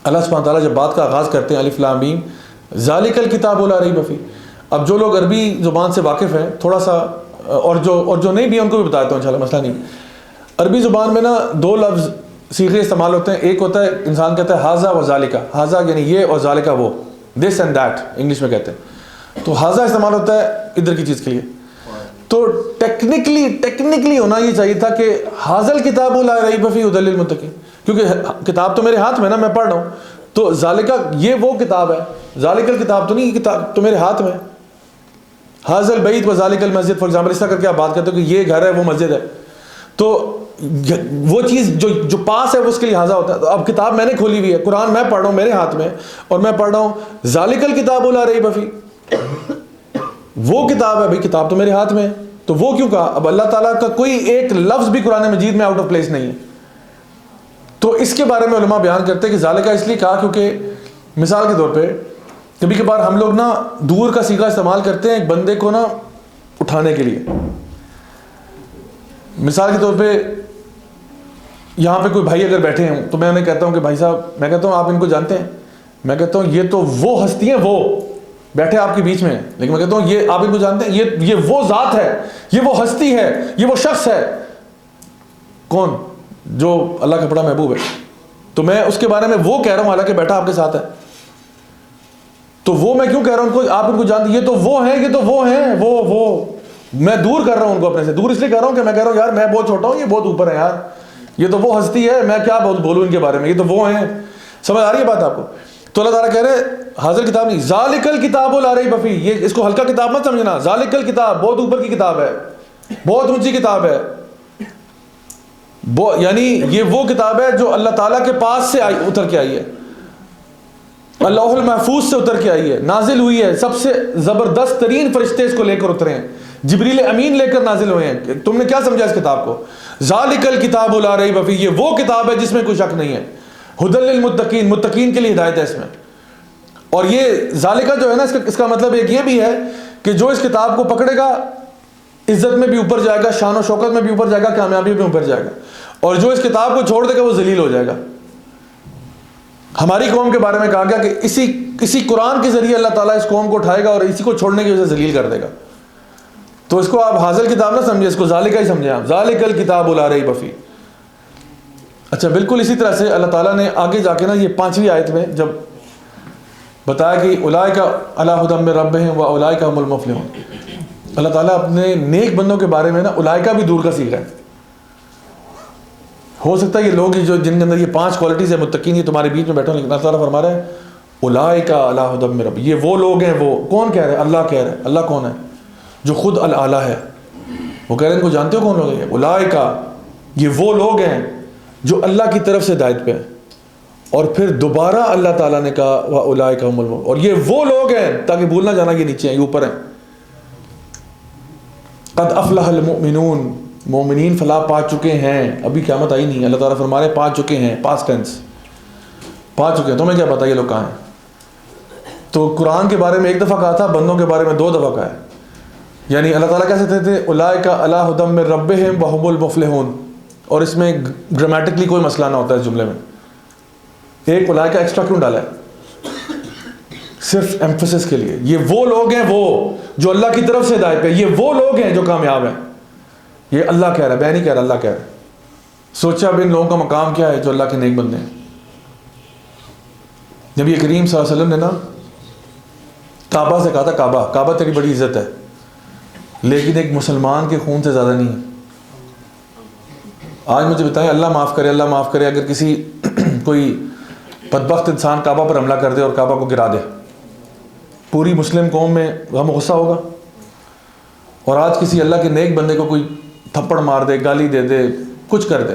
اللہ سبحانہ تعالیٰ جب بات کا آغاز کرتے ہیں الف لام میم ذالک الکتاب لا ریب فیہ، اب جو لوگ عربی زبان سے واقف ہیں تھوڑا سا، اور جو نہیں بھی ان کو بھی بتاتا ہوں انشاءاللہ، مسئلہ نہیں۔ عربی زبان میں نا دو لفظ صیغے استعمال ہوتے ہیں، ایک ہوتا ہے انسان کہتا ہے ہاذا و ذالکا، ہاذا یعنی یہ اور ذالکا وہ، دس اینڈ دیٹ انگلش میں کہتے ہیں۔ تو ہاذا استعمال ہوتا ہے ادھر کی چیز کے لیے، تو ٹیکنیکلی ہونا یہ چاہیے تھا کہ حاذل کتاب لا ریب فیہ ھدی للمتقین، کیونکہ کتاب تو میرے ہاتھ میں نا، میں پڑھ رہا ہوں، تو ذالکا یہ وہ کتاب ہے، ذالک الکتاب تو نہیں، یہ کتاب تو میرے ہاتھ میں ہے۔ حاذل بیت و ذالک المسجد فار ایگزامپل، اس طرح کر کے آپ بات کرتے ہو کہ یہ گھر ہے وہ مسجد ہے، تو وہ چیز جو پاس ہے وہ اس کے لیے حاضر ہوتا ہے۔ تو اب کتاب میں نے کھولی ہوئی ہے، قرآن میں پڑھ رہا ہوں میرے ہاتھ میں، اور میں پڑھ رہا ہوں ذالک الکتاب لا ریب فیہ، وہ کتاب ہے، بھائی کتاب تو میرے ہاتھ میں ہے، تو وہ کیوں کہا؟ اب اللہ تعالیٰ کا کوئی ایک لفظ بھی قرآن مجید میں آؤٹ آف پلیس نہیں ہے۔ تو اس کے بارے میں علماء بیان کرتے ہیں کہ ذالکہ اس لیے کہا کیونکہ مثال کے طور پہ کبھی کبھار ہم لوگ نا دور کا صیغہ استعمال کرتے ہیں ایک بندے کو نا اٹھانے کے لیے۔ مثال کے طور پہ یہاں پہ کوئی بھائی اگر بیٹھے ہیں تو میں انہیں کہتا ہوں کہ بھائی صاحب، میں کہتا ہوں آپ ان کو جانتے ہیں؟ میں کہتا ہوں یہ تو وہ ہستی ہیں، وہ بیٹھے آپ کے بیچ میں ہیں، لیکن میں کہتا ہوں یہ آپ ان کو جانتے ہیں؟ یہ وہ ذات ہے، یہ وہ ہستی ہے، یہ وہ شخص ہے۔ کون؟ جو اللہ کا بڑا محبوب ہے۔ تو میں اس کے بارے میں وہ کہہ رہا ہوں حالانکہ بیٹھا آپ کے ساتھ ہے، تو وہ میں کیوں کہہ رہا ہوں ان کو آپ ان کو جانتے ہیں؟ یہ تو وہ ہیں، یہ تو وہ ہیں، وہ میں دور کر رہا ہوں ان کو اپنے سے، دور اس لیے کر رہا ہوں کہ میں کہہ رہا ہوں یار میں بہت چھوٹا ہوں، یہ بہت اوپر ہے یار، یہ تو وہ ہستی ہے، میں کیا بولوں ان کے بارے میں، یہ تو وہ ہیں۔ سمجھ آ رہی ہے بات آپ کو؟ تو اللہ تعالیٰ کہہ رہے حاضر کتاب نہیں، ذالک الکتاب لا ریب فیہ، یہ اس کو ہلکا کتاب مت سمجھنا، ذالک الکتاب بہت اوپر کی کتاب ہے، بہت اونچی کتاب ہے، یعنی یہ وہ کتاب ہے جو اللہ تعالیٰ کے پاس سے اتر کے آئی ہے، اللہ المحفوظ سے اتر کے آئی ہے، نازل ہوئی ہے، سب سے زبردست ترین فرشتے اس کو لے کر اترے ہیں، جبریل امین لے کر نازل ہوئے ہیں۔ تم نے کیا سمجھا اس کتاب کو؟ ذالک الکتاب لا ریب فیہ، یہ وہ کتاب ہے جس میں کوئی شک نہیں ہے، ھدی للمتقین، متقین کے لیے ہدایت ہے اس میں۔ اور یہ ذالکہ جو ہے نا اس کا مطلب ایک یہ بھی ہے کہ جو اس کتاب کو پکڑے گا عزت میں بھی اوپر جائے گا، شان و شوکت میں بھی اوپر جائے گا، کامیابی میں اوپر جائے گا، اور جو اس کتاب کو چھوڑ دے گا وہ ذلیل ہو جائے گا۔ ہماری قوم کے بارے میں کہا گیا کہ اسی قرآن کے ذریعے اللہ تعالیٰ اس قوم کو اٹھائے گا اور اسی کو چھوڑنے کی وجہ سے ذلیل کر دے گا۔ تو اس کو آپ حاضر کتاب نہ سمجھے، اس کو ذالکہ ہی سمجھیں آپ، ذالک الکتاب لا ریب فیہ۔ اچھا بالکل اسی طرح سے اللہ تعالیٰ نے آگے جا کے نا یہ 5ویں آیت میں جب بتایا کہ اولئک علی ھدی من ربہم واولئک ھم المفلحون، اللہ تعالیٰ اپنے نیک بندوں کے بارے میں نا اولئک بھی دور کا صیغہ ہے۔ ہو سکتا ہے یہ لوگ جو جن کے اندر یہ 5 کوالٹیز ہیں متقین، یہ تمہارے بیچ میں بیٹھے ہیں، لیکن اللہ تعالیٰ فرما رہا ہے اولئک علی ھدی من ربہم، یہ وہ لوگ ہیں، وہ کون کہہ رہے ہیں؟ اللہ کہہ رہے ہیں۔ اللہ کون ہے؟ جو خود الاعلیٰ ہے، وہ کہہ رہے ہیں ان کو جانتے ہو کون لوگ ہیں؟ اولئک، یہ وہ لوگ ہیں جو اللہ کی طرف سے ہدایت پہ ہیں، اور پھر دوبارہ اللہ تعالیٰ نے کہا واولئک ھم المفلحون، اور یہ وہ لوگ ہیں، تاکہ بھول نہ جانا یہ نیچے ہیں، یہ اوپر ہیں۔ قد افلح المؤمنون، مومنین فلاح پا چکے ہیں، ابھی قیامت آئی نہیں، اللہ تعالیٰ فرما رہے پا چکے ہیں، پاسٹ ٹینس، پا چکے ہیں۔ تمہیں کیا پتا یہ لوگ کہاں ہیں؟ تو قرآن کے بارے میں 1 دفعہ کہا تھا، بندوں کے بارے میں 2 دفعہ کہا ہے، یعنی اللہ تعالیٰ کہہ سکتے تھے اولئک علی ھدی من ربہم وھم المفلحون، اور اس میں گرامیٹکلی کوئی مسئلہ نہ ہوتا ہے اس جملے میں، ایک اولئک ایکسٹرا کیوں ڈالا ہے؟ صرف ایمفسس کے لیے، یہ وہ لوگ ہیں وہ جو اللہ کی طرف سے ہدایت پہ، یہ وہ لوگ ہیں جو کامیاب ہیں۔ یہ اللہ کہہ رہا ہے، میں نہیں کہہ رہا، اللہ کہہ رہا ہے۔ سوچا اب ان لوگوں کا مقام کیا ہے جو اللہ کے نیک بندے ہیں۔ نبی کریم صلی اللہ علیہ وسلم نے نا کعبہ سے کہا تھا کعبہ تیری بڑی عزت ہے، لیکن ایک مسلمان کے خون سے زیادہ نہیں ہے۔ آج مجھے بتائیں، اللہ معاف کرے اگر کسی کوئی بدبخت انسان کعبہ پر حملہ کر دے اور کعبہ کو گرا دے، پوری مسلم قوم میں غم و غصہ ہوگا؟ اور آج کسی اللہ کے نیک بندے کو کوئی تھپڑ مار دے, گالی دے دے, کچھ کر دے,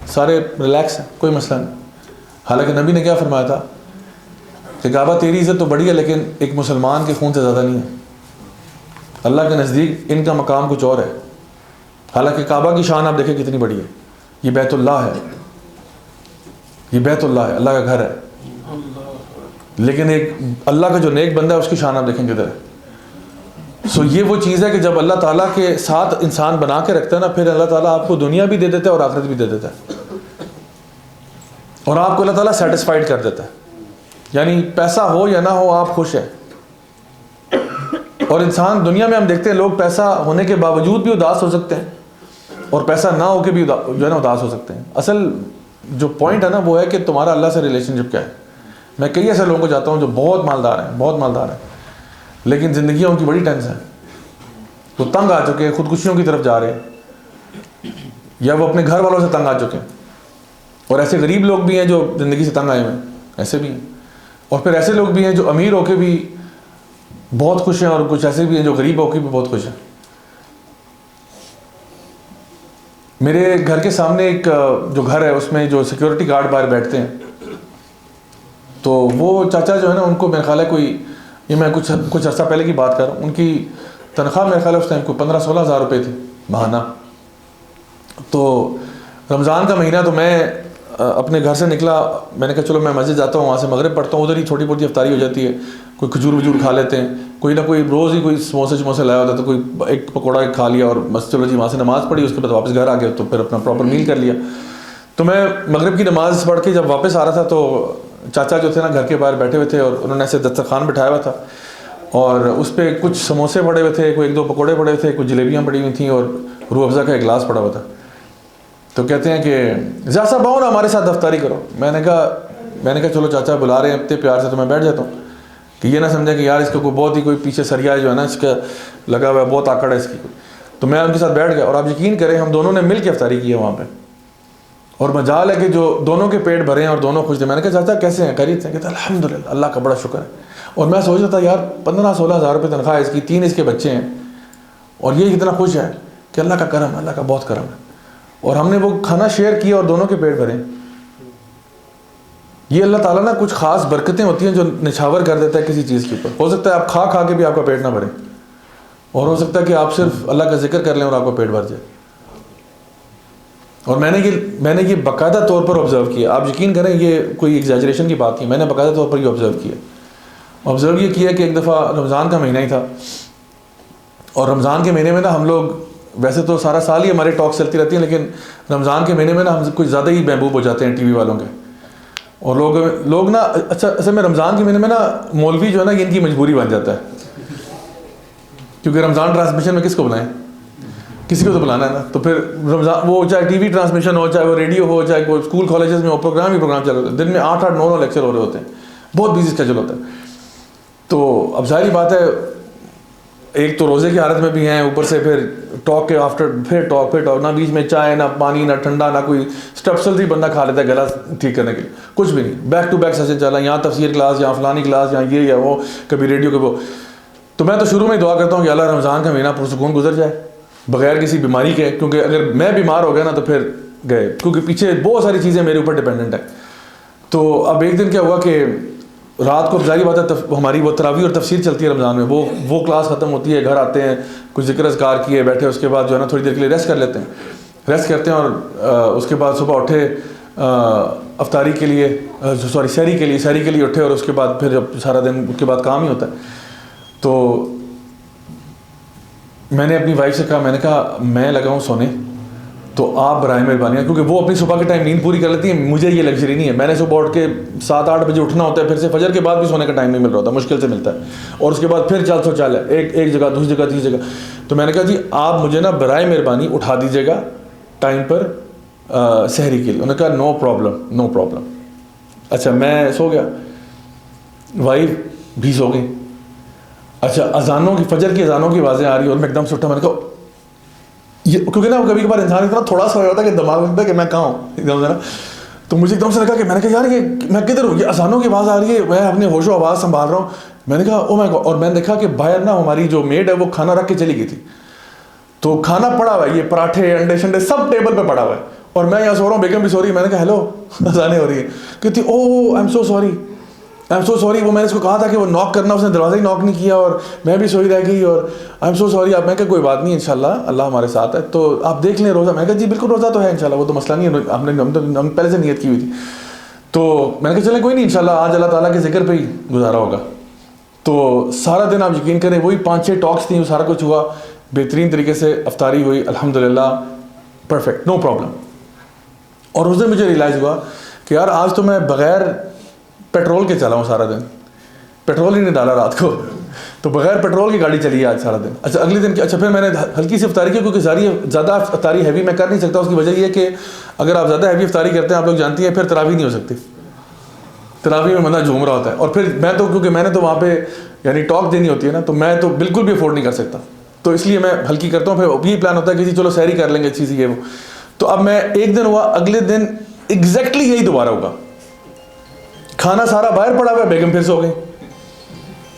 سارے ریلیکس ہیں, کوئی مسئلہ نہیں. حالانکہ نبی نے کیا فرمایا تھا کہ کعبہ تیری عزت تو بڑی ہے لیکن ایک مسلمان کے خون سے زیادہ نہیں ہے. اللہ کے نزدیک ان کا مقام کچھ اور ہے. حالانکہ کعبہ کی شان آپ دیکھیں کتنی بڑی ہے, یہ بیت اللہ ہے, یہ بیت اللہ ہے, اللہ کا گھر ہے. لیکن ایک اللہ کا جو نیک بندہ ہے اس کی شان آپ دیکھیں کدھر ہے. سو یہ وہ چیز ہے کہ جب اللہ تعالیٰ کے ساتھ انسان بنا کے رکھتا ہے نا, پھر اللہ تعالیٰ آپ کو دنیا بھی دے دیتا ہے اور آخرت بھی دے دیتا ہے, اور آپ کو اللہ تعالیٰ سیٹسفائیڈ کر دیتا ہے. یعنی پیسہ ہو یا نہ ہو آپ خوش ہیں. اور انسان دنیا میں ہم دیکھتے ہیں لوگ پیسہ ہونے کے باوجود بھی اداس ہو سکتے ہیں اور پیسہ نہ ہو کے بھی جو ہے نا اداس ہو سکتے ہیں. اصل جو پوائنٹ ہے نا وہ ہے کہ تمہارا اللہ سے ریلیشن شپ کیا ہے. میں کئی ایسے لوگوں کو جاتا ہوں جو بہت مالدار ہیں, بہت مالدار ہیں, لیکن زندگیوں ان کی بڑی ٹینس ہے. وہ تنگ آ چکے ہیں, خودکشیوں کی طرف جا رہے ہیں, یا وہ اپنے گھر والوں سے تنگ آ چکے ہیں. اور ایسے غریب لوگ بھی ہیں جو زندگی سے تنگ آئے ہوئے ہیں, ایسے بھی ہیں. اور پھر ایسے لوگ بھی ہیں جو امیر ہو کے بھی بہت خوش ہیں, اور کچھ ایسے بھی ہیں جو غریب ہو کے بھی بہت خوش ہیں. میرے گھر کے سامنے ایک جو گھر ہے اس میں جو سیکیورٹی گارڈ باہر بیٹھتے ہیں, تو وہ چاچا جو ہے نا ان کو میرا خیال ہے کوئی, یہ میں کچھ عرصہ پہلے کی بات کر رہا ہوں, ان کی تنخواہ میرا خیال ہے اس ٹائم کوئی 15-16 ہزار روپے تھی ماہانہ. تو رمضان کا مہینہ, تو میں اپنے گھر سے نکلا, میں نے کہا چلو میں مسجد جاتا ہوں, وہاں سے مغرب پڑھتا ہوں, ادھر ہی چھوٹی موٹی افطاری ہو جاتی ہے, کوئی کھجور وجور کھا لیتے ہیں, کوئی نہ کوئی روز ہی کوئی سموسے لایا ہوتا ہے, تو کوئی ایک پکوڑا کھا لیا اور بس چلو جی وہاں سے نماز پڑھی, اس کے بعد واپس گھر آ گیا, تو پھر اپنا پراپر میل کر لیا. تو میں مغرب کی نماز پڑھ کے جب واپس آ رہا تھا تو چاچا جو تھے نا گھر کے باہر بیٹھے ہوئے تھے, اور انہوں نے ایسے دسترخوان بٹھایا ہوا تھا, اور اس پہ کچھ سموسے پڑے ہوئے تھے, کوئی 1-2 پکوڑے پڑے ہوئے تھے, کچھ جلیبیاں پڑی ہوئی تھیں, اور روح افزا کا ایک گلاس پڑا ہوا تھا. تو کہتے ہیں کہ ذرا صاحب آؤ نا ہمارے ساتھ افطاری کرو. میں نے کہا چلو چاچا بلا رہے ہیں اتنے پیار سے, تو میں بیٹھ جاتا ہوں کہ یہ نہ سمجھیں کہ یار اس کا کوئی بہت ہی کوئی پیچھے سریا جو ہے نا اس کا لگا ہوا ہے, بہت آکڑ ہے اس کی. تو میں ان کے ساتھ بیٹھ گیا, اور آپ یقین کریں ہم دونوں نے مل کے افطاری کی ہے وہاں پہ, اور مجال ہے کہ جو دونوں کے پیٹ بھرے ہیں اور دونوں خوش تھے. میں نے کہا چاچا کیسے ہیں, خیریت سے؟ کہتے ہیں الحمدللہ, اللہ کا بڑا شکر ہے. اور میں سوچ رہا تھا یار 15-16 ہزار روپے تنخواہ ہے اس کی, 3 اس کے بچے ہیں, اور یہ کتنا خوش ہے کہ اللہ کا کرم ہے, اللہ کا بہت کرم ہے. اور ہم نے وہ کھانا شیئر کیا اور دونوں کے پیٹ بھرے. یہ اللہ تعالیٰ نا کچھ خاص برکتیں ہوتی ہیں جو نچھاور کر دیتا ہے کسی چیز کے اوپر. ہو سکتا ہے آپ کھا کے بھی آپ کا پیٹ نہ بھرے, اور ہو سکتا ہے کہ آپ صرف اللہ کا ذکر کر لیں اور آپ کا پیٹ بھر جائے. اور میں نے یہ باقاعدہ طور پر آبزرو کیا. آپ یقین کریں یہ کوئی ایگزیجریشن کی بات نہیں, میں نے باقاعدہ طور پر یہ آبزرو یہ کیا کہ ایک دفعہ رمضان کا مہینہ ہی تھا, اور رمضان کے مہینے میں نا ہم لوگ, ویسے تو سارا سال ہی ہمارے ٹاک چلتی رہتی ہیں, لیکن رمضان کے مہینے میں نا ہم کچھ زیادہ ہی محبوب ہو جاتے ہیں ٹی وی والوں کے. اور لوگ نا اچھا اصل میں رمضان کے مہینے میں نا مولوی جو ہے نا یہ ان کی مجبوری بن جاتا ہے, کیونکہ رمضان ٹرانسمیشن میں کس کو بلائیں, کسی کو تو بلانا ہے نا. تو پھر رمضان وہ چاہے ٹی وی ٹرانسمیشن ہو, چاہے وہ ریڈیو ہو, چاہے کوئی اسکول کالجز میں ہو, پروگرام چل رہے ہوتے ہیں, دن میں 8-9 لیکچر ہو رہے ہوتے ہیں, بہت بزی اسکیجول ہوتا ہے. تو اب ظاہری بات ہے ایک تو روزے کی حالت میں بھی ہیں, اوپر سے پھر ٹاک کے آفٹر پھر ٹاک, نہ بیچ میں چائے, نہ پانی, نہ ٹھنڈا, نہ کوئی اسٹپسل ہی بندہ کھا لیتا ہے گلا ٹھیک کرنے کے لیے, کچھ بھی نہیں. بیک ٹو بیک سیشن چلا, یہاں تفسیر کلاس, یہاں فلانی کلاس, یہاں یہ یا وہ, کبھی ریڈیو کبھی وہ. تو میں تو شروع میں ہی دعا کرتا ہوں کہ اللہ رمضان کا مہینہ پرسکون گزر جائے بغیر کسی بیماری کے, کیونکہ اگر میں بیمار ہو گیا نا تو پھر گئے, کیونکہ پیچھے بہت ساری چیزیں میرے اوپر ڈپینڈنٹ ہیں. تو اب ایک دن کیا ہوا کہ رات کو ظاہری بات ہے ہماری وہ تراویح اور تفسیر چلتی ہے رمضان میں, وہ کلاس ختم ہوتی ہے, گھر آتے ہیں, کچھ ذکر اذکار کیے, بیٹھے, اس کے بعد جو ہے نا تھوڑی دیر کے لیے ریسٹ کر لیتے ہیں, ریسٹ کرتے ہیں, اور اس کے بعد صبح اٹھے افطاری کے لیے, سحری کے لیے اٹھے, اور اس کے بعد پھر جب سارا دن اس کے بعد کام ہی ہوتا ہے. تو میں نے اپنی وائف سے کہا, میں نے کہا میں لگا ہوں سونے, تو آپ برائے مہربانی, کیونکہ وہ اپنی صبح کے ٹائم نیند پوری کر لیتی ہیں, مجھے یہ لگژری نہیں ہے. میں نے صبح اٹھ کے 7-8 بجے اٹھنا ہوتا ہے, پھر سے فجر کے بعد بھی سونے کا ٹائم نہیں مل رہا ہوتا, مشکل سے ملتا ہے, اور اس کے بعد پھر چل ہے ایک جگہ, دوسری جگہ, تیسری جگہ. تو میں نے کہا جی آپ مجھے نا برائے مہربانی اٹھا دیجیے گا ٹائم پر سحری کے لیے. انہوں نے کہا نو پرابلم. اچھا میں سو گیا, وائف بھی سو گئی. اچھا فجر کی اذانوں کی آوازیں آ رہی, اور میں ایک دم سے اٹھا, میں نے کہا یہ, کیونکہ نا کبھی کبھار انسان اتنا تھوڑا سا ہو جاتا ہے کہ دماغ میں کہ میں کہاں ہوں ایک دم سے نا. تو مجھے ایک دم سے لگا کہ میں نے کہا یار یہ میں کدھر ہوں, یہ اذانوں کی آواز آ رہی ہے, میں اپنے ہوش و آواز سنبھال رہا ہوں. میں نے کہا او مائی گاڈ. اور میں نے دیکھا کہ باہر نا ہماری جو میڈ ہے وہ کھانا رکھ کے چلی گئی تھی. تو کھانا پڑا ہوا ہے, یہ پراٹھے انڈے شنڈے سب ٹیبل پہ پڑا ہوا ہے, اور میں یہاں سو رہا ہوں, بیگم بھی سو رہی ہے. میں نے کہا ہیلو, اذانیں ہو رہی ہیں. کہتی oh I am so sorry, I am so sorry. وہ میں نے اس کو کہا تھا کہ وہ ناک کرنا, اس نے دروازہ ہی ناک نہیں کیا, اور میں بھی سوئی رہ گئی, اور آئی ایم سو سوری. آپ, میں کہا کوئی بات نہیں, انشاءاللہ اللہ ہمارے ساتھ ہے, تو آپ دیکھ لیں روزہ. میں کہا جی بالکل روزہ تو ہے انشاءاللہ, وہ تو مسئلہ نہیں ہے, ہم پہلے سے نیت کی ہوئی تھی. تو میں نے کہا چلیں کوئی نہیں, انشاءاللہ آج اللہ تعالیٰ کے ذکر پہ ہی گزارا ہوگا. تو سارا دن آپ یقین کریں وہی 5-6 ٹاکس تھیں, وہ سارا کچھ ہوا, بہترین طریقے سے افطاری ہوئی الحمدللہ, پرفیکٹ, نو پرابلم. اور اس دن مجھے ریئلائز ہوا کہ یار آج تو میں بغیر پیٹرول کے چلا ہوں سارا دن, پیٹرول ہی نہیں ڈالا رات کو, تو بغیر پیٹرول کی گاڑی چلی ہے آج سارا دن. اچھا اگلے دن اچھا پھر میں نے ہلکی سی افطاری کی, کیونکہ زیادہ افطاری ہیوی میں کر نہیں سکتا. اس کی وجہ یہ ہے کہ اگر آپ زیادہ ہیوی افطاری کرتے ہیں, آپ لوگ جانتی ہیں, پھر تراویح نہیں ہو سکتی. تراویح میں بندہ جھوم رہا ہوتا ہے, اور پھر میں تو کیونکہ میں نے تو وہاں پہ یعنی ٹاک دینی ہوتی ہے نا, تو میں تو بالکل بھی افورڈ نہیں کر سکتا, تو اس لیے میں ہلکی کرتا ہوں. پھر یہ پلان ہوتا ہے کہ جی چلو سحری کر لیں گے اچھی سی, یہ وہ. تو اب میں ایک دن ہوا, اگلے دن ایگزیکٹلی یہی دوبارہ ہوگا. کھانا سارا باہر پڑا ہوا ہے, بیگم پھر سو گئی.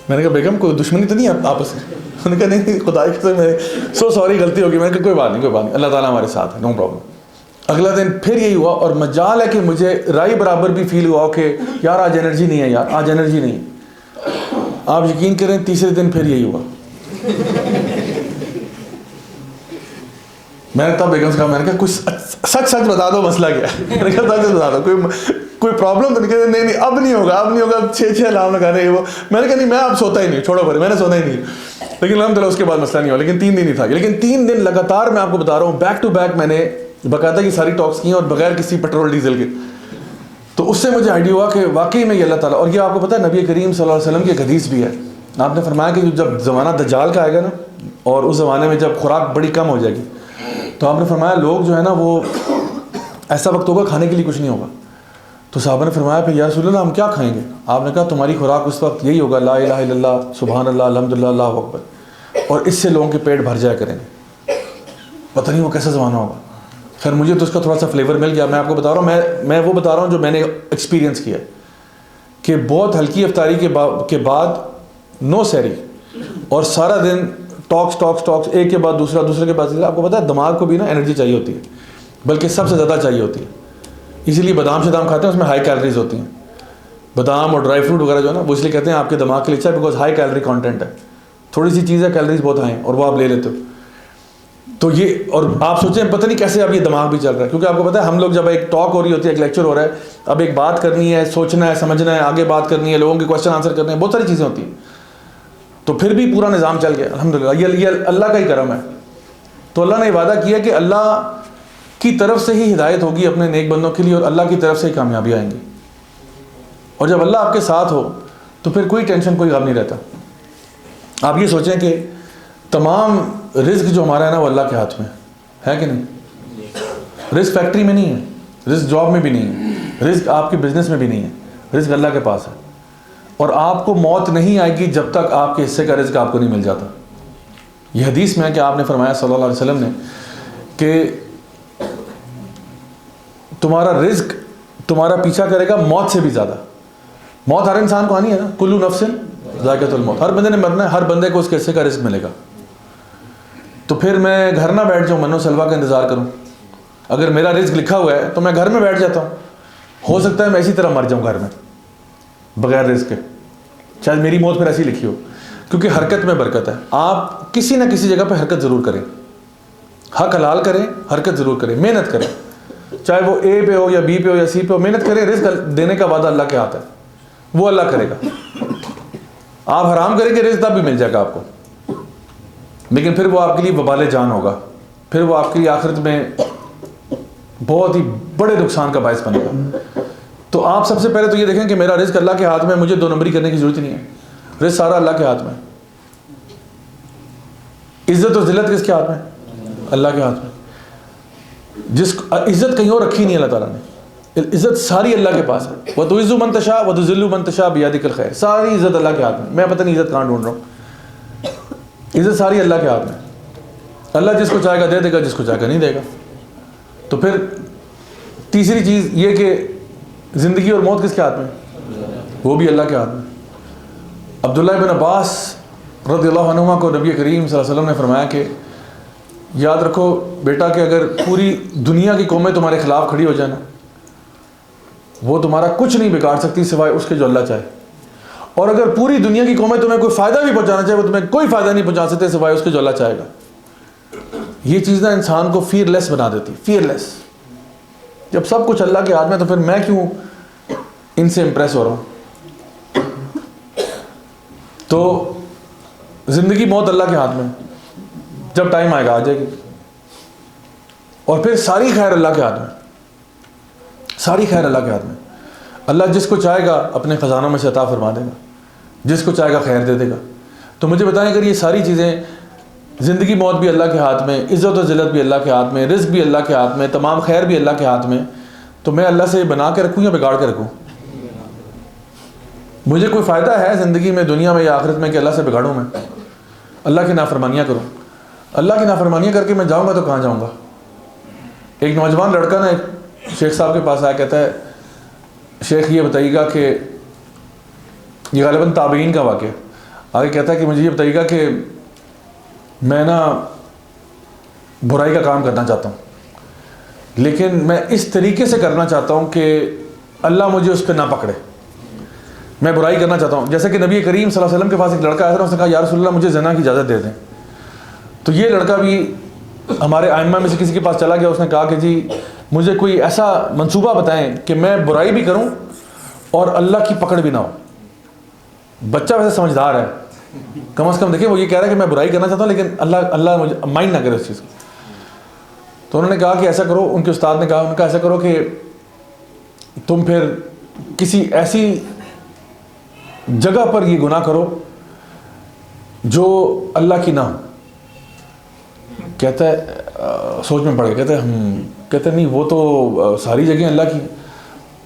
میں نے کہا بیگم کوئی دشمنی تو نہیں ہے آپس میں؟ انہوں نے کہا نہیں خدا کی قسم, میں سو سوری غلطی ہوگی. میں نے کہا کوئی بات نہیں, کوئی بات نہیں, اللہ تعالیٰ ہمارے ساتھ ہے, نو پرابلم. اگلا دن پھر یہی ہوا, اور مجال ہے کہ مجھے رائی برابر بھی فیل ہوا کہ یار آج انرجی نہیں ہے, یار آج انرجی نہیں ہے. آپ یقین کریں تیسرے دن پھر یہی ہوا. میں نے تب بیگم سے کہا, میں نے کہا کچھ سچ بتا دو مسئلہ کیا ہے. میں نے کہا سچ بتا دو, کوئی پرابلم تو نہیں. کہتے نہیں اب نہیں ہوگا, اب نہیں ہوگا, 6 الارم لگانے وہ. میں نے کہا نہیں میں اب سوتا ہی نہیں, چھوڑو پڑے, میں نے سونا ہی نہیں. لیکن الحمدللہ اس کے بعد مسئلہ نہیں ہوا, لیکن 3 دن ہی تھا. لیکن 3 دن لگاتار میں آپ کو بتا رہا ہوں, بیک ٹو بیک میں نے باقاعدہ کی ساری ٹاکس کی, اور بغیر کسی پیٹرول ڈیزل کے. تو اس سے مجھے آئیڈیا ہوا کہ واقعی میں یہ اللہ تعالیٰ, اور یہ آپ کو پتہ ہے نبی کریم صلی اللہ علیہ وسلم کی ایک حدیث بھی ہے. آپ نے فرمایا کہ جب زمانہ دجال کا آئے گا نا, اور اس زمانے میں جب خوراک بڑی کم ہو جائے گی, تو آپ نے فرمایا لوگ جو ہے نا وہ ایسا وقت ہوگا کھانے کے لیے کچھ نہیں ہوگا. تو صحابہ نے فرمایا پھر یا رسول اللہ ہم کیا کھائیں گے؟ آپ نے کہا تمہاری خوراک اس وقت یہی ہوگا, لا الہ الا اللہ, سبحان اللہ, الحمدللہ, اللہ اکبر, اور اس سے لوگوں کے پیٹ بھر جایا کریں گے. پتہ نہیں وہ کیسا زمانہ ہوگا. خیر مجھے تو اس کا تھوڑا سا فلیور مل گیا. میں آپ کو بتا رہا ہوں, میں وہ بتا رہا ہوں جو میں نے ایکسپیرینس کیا, کہ بہت ہلکی افطاری کے بعد نو سحری, اور سارا دن ٹاکس ایک کے بعد دوسرے کے بعد. آپ کو پتہ ہے دماغ کو بھی نا انرجی چاہیے ہوتی ہے, بلکہ سب سے زیادہ چاہیے ہوتی ہے. اسی لیے بادام شدام کھاتے ہیں, اس میں ہائی کیلریز ہوتی ہیں. بادام اور ڈرائی فروٹ وغیرہ جو ہے نا, وہ اس لیے کہتے ہیں آپ کے دماغ کے لیے اچھا ہے, بیکاز ہائی کیلری کانٹینٹ ہے. تھوڑی سی چیز ہے, کیلریز بہت ہائی ہیں, اور وہ آپ لے لیتے ہو. تو یہ, اور آپ سوچیں پتہ نہیں کیسے اب یہ دماغ بھی چل رہا ہے, کیونکہ آپ کو پتہ ہے ہم لوگ جب ایک ٹاک ہو رہی ہوتی ہے, ایک لیکچر ہو رہا ہے, اب ایک بات کرنی ہے, سوچنا ہے, سمجھنا ہے, آگے بات کرنی ہے, لوگوں کے کوشچن آنسر کرنے ہیں, بہت ساری چیزیں ہوتی ہیں. تو پھر بھی پورا نظام چل گیا الحمدللہ. یہ اللہ کا ہی کرم ہے. تو اللہ نے وعدہ کیا کہ اللہ کی طرف سے ہی ہدایت ہوگی اپنے نیک بندوں کے لیے, اور اللہ کی طرف سے ہی کامیابی آئیں گی. اور جب اللہ آپ کے ساتھ ہو تو پھر کوئی ٹینشن, کوئی غم نہیں رہتا. آپ یہ سوچیں کہ تمام رزق جو ہمارا ہے نا وہ اللہ کے ہاتھ میں ہے کہ نہیں. رزق فیکٹری میں نہیں ہے, رزق جاب میں بھی نہیں ہے, رزق آپ کے بزنس میں بھی نہیں ہے, رزق اللہ کے پاس ہے. اور آپ کو موت نہیں آئے گی جب تک آپ کے حصے کا رزق آپ کو نہیں مل جاتا. یہ حدیث میں ہے کہ آپ نے فرمایا صلی اللہ علیہ وسلم نے کہ تمہارا رزق تمہارا پیچھا کرے گا موت سے بھی زیادہ. موت ہر انسان کو آنی ہے نا, کلو نفس ذائقۃ الموت, ہر بندے نے مرنا ہے, ہر بندے کو اس کے حصے کا رزق ملے گا. تو پھر میں گھر نہ بیٹھ جاؤں, منو سلوا کا انتظار کروں. اگر میرا رزق لکھا ہوا ہے تو میں گھر میں بیٹھ جاتا ہوں. ہو سکتا ہے میں اسی طرح مر جاؤں گھر میں بغیر رزق کے, شاید میری موت پھر ایسی لکھی ہو, کیونکہ حرکت میں برکت ہے. آپ کسی نہ کسی جگہ پہ حرکت ضرور کریں, حق حلال کریں, حرکت ضرور کریں, محنت کریں, چاہے وہ اے پہ ہو یا بی پہ ہو یا سی پہ ہو, محنت کریں. رزق دینے کا وعدہ اللہ کے ہاتھ ہے, وہ اللہ کرے گا. آپ حرام کریں گے رزق تب بھی مل جائے گا آپ کو, لیکن پھر وہ آپ کے لیے وبال جان ہوگا, پھر وہ آپ کے لیے آخرت میں بہت ہی بڑے نقصان کا باعث بنے گا. تو آپ سب سے پہلے تو یہ دیکھیں کہ میرا رزق اللہ کے ہاتھ میں, مجھے 2 نمبری کرنے کی ضرورت نہیں ہے. رزق سارا اللہ کے ہاتھ میں. عزت و ذلت کس کے ہاتھ میں؟ اللہ کے ہاتھ میں. جس عزت کہیں اور رکھی نہیں اللہ تعالیٰ نے, عزت ساری اللہ کے پاس ہے. وَتُعِزُّ مَن تَشَاءُ وَتُذِلُّ مَن تَشَاءُ بِيَدِكَ الْخَيْرُ. ساری عزت اللہ کے ہاتھ میں. میں پتہ نہیں عزت کہاں ڈھونڈ رہا ہوں, عزت ساری اللہ کے ہاتھ میں. اللہ جس کو چاہے گا دے دے گا, جس کو چاہے گا نہیں دے گا. تو پھر تیسری چیز یہ کہ زندگی اور موت کس کے ہاتھ میں؟ وہ بھی اللہ کے ہاتھ میں. عبداللہ بن عباس رضی اللہ عنہما کو نبی کریم صلی اللہ علیہ وسلم نے فرمایا کہ یاد رکھو بیٹا کہ اگر پوری دنیا کی قومیں تمہارے خلاف کھڑی ہو جائے نا، وہ تمہارا کچھ نہیں بگاڑ سکتی سوائے اس کے جو اللہ چاہے. اور اگر پوری دنیا کی قومیں تمہیں کوئی فائدہ بھی پہنچانا چاہے، وہ تمہیں کوئی فائدہ نہیں پہنچا سکتے سوائے اس کے جو اللہ چاہے گا. یہ چیز نا انسان کو فیئر لیس بنا دیتی، فیئر لیس. جب سب کچھ اللہ کے ہاتھ میں تو پھر میں کیوں ان سے امپریس ہو رہا ہوں. تو زندگی موت اللہ کے ہاتھ میں، جب ٹائم آئے گا آ جائے گی. اور پھر ساری خیر اللہ کے ہاتھ میں، ساری خیر اللہ کے ہاتھ میں. اللہ جس کو چاہے گا اپنے خزانوں میں سے عطا فرما دے گا، جس کو چاہے گا خیر دے دے گا. تو مجھے بتائیں اگر یہ ساری چیزیں، زندگی موت بھی اللہ کے ہاتھ میں، عزت و ذلت بھی اللہ کے ہاتھ میں، رزق بھی اللہ کے ہاتھ میں، تمام خیر بھی اللہ کے ہاتھ میں، تو میں اللہ سے بنا کے رکھوں یا بگاڑ کے رکھوں؟ مجھے کوئی فائدہ ہے زندگی میں، دنیا میں یا آخرت میں کہ اللہ سے بگاڑوں میں، اللہ کی نافرمانیاں کروں؟ اللہ کی نافرمانیاں کر کے میں جاؤں گا تو کہاں جاؤں گا؟ ایک نوجوان لڑکا نا ایک شیخ صاحب کے پاس آیا، کہتا ہے شیخ یہ بتائیے گا کہ یہ غالباً تابعین کا واقعہ، آگے کہتا ہے کہ مجھے یہ بتائیے گا کہ میں نا برائی کا کام کرنا چاہتا ہوں، لیکن میں اس طریقے سے کرنا چاہتا ہوں کہ اللہ مجھے اس پہ نہ پکڑے. میں برائی کرنا چاہتا ہوں جیسے کہ نبی کریم صلی اللہ علیہ وسلم کے پاس ایک لڑکا آیا تھا، اس نے کہا یا رسول اللہ مجھے زنا کی اجازت دے دیں. تو یہ لڑکا بھی ہمارے ائمہ میں سے کسی کے پاس چلا گیا، اس نے کہا کہ جی مجھے کوئی ایسا منصوبہ بتائیں کہ میں برائی بھی کروں اور اللہ کی پکڑ بھی نہ ہو. بچہ ویسے سمجھدار ہے، کم از کم دیکھیں وہ یہ کہہ رہا ہے کہ میں برائی کرنا چاہتا ہوں لیکن اللہ مجھے مائنڈ نہ کرے اس چیز کو. تو انہوں نے کہا کہ ایسا کرو، ان کے استاد نے کہا، ان کا ایسا کرو کہ تم پھر کسی ایسی جگہ پر یہ گناہ کرو جو اللہ کی نہ ہو. کہتا ہے سوچ میں پڑ گیا، کہتے ہیں نہیں وہ تو ساری جگہیں اللہ کی.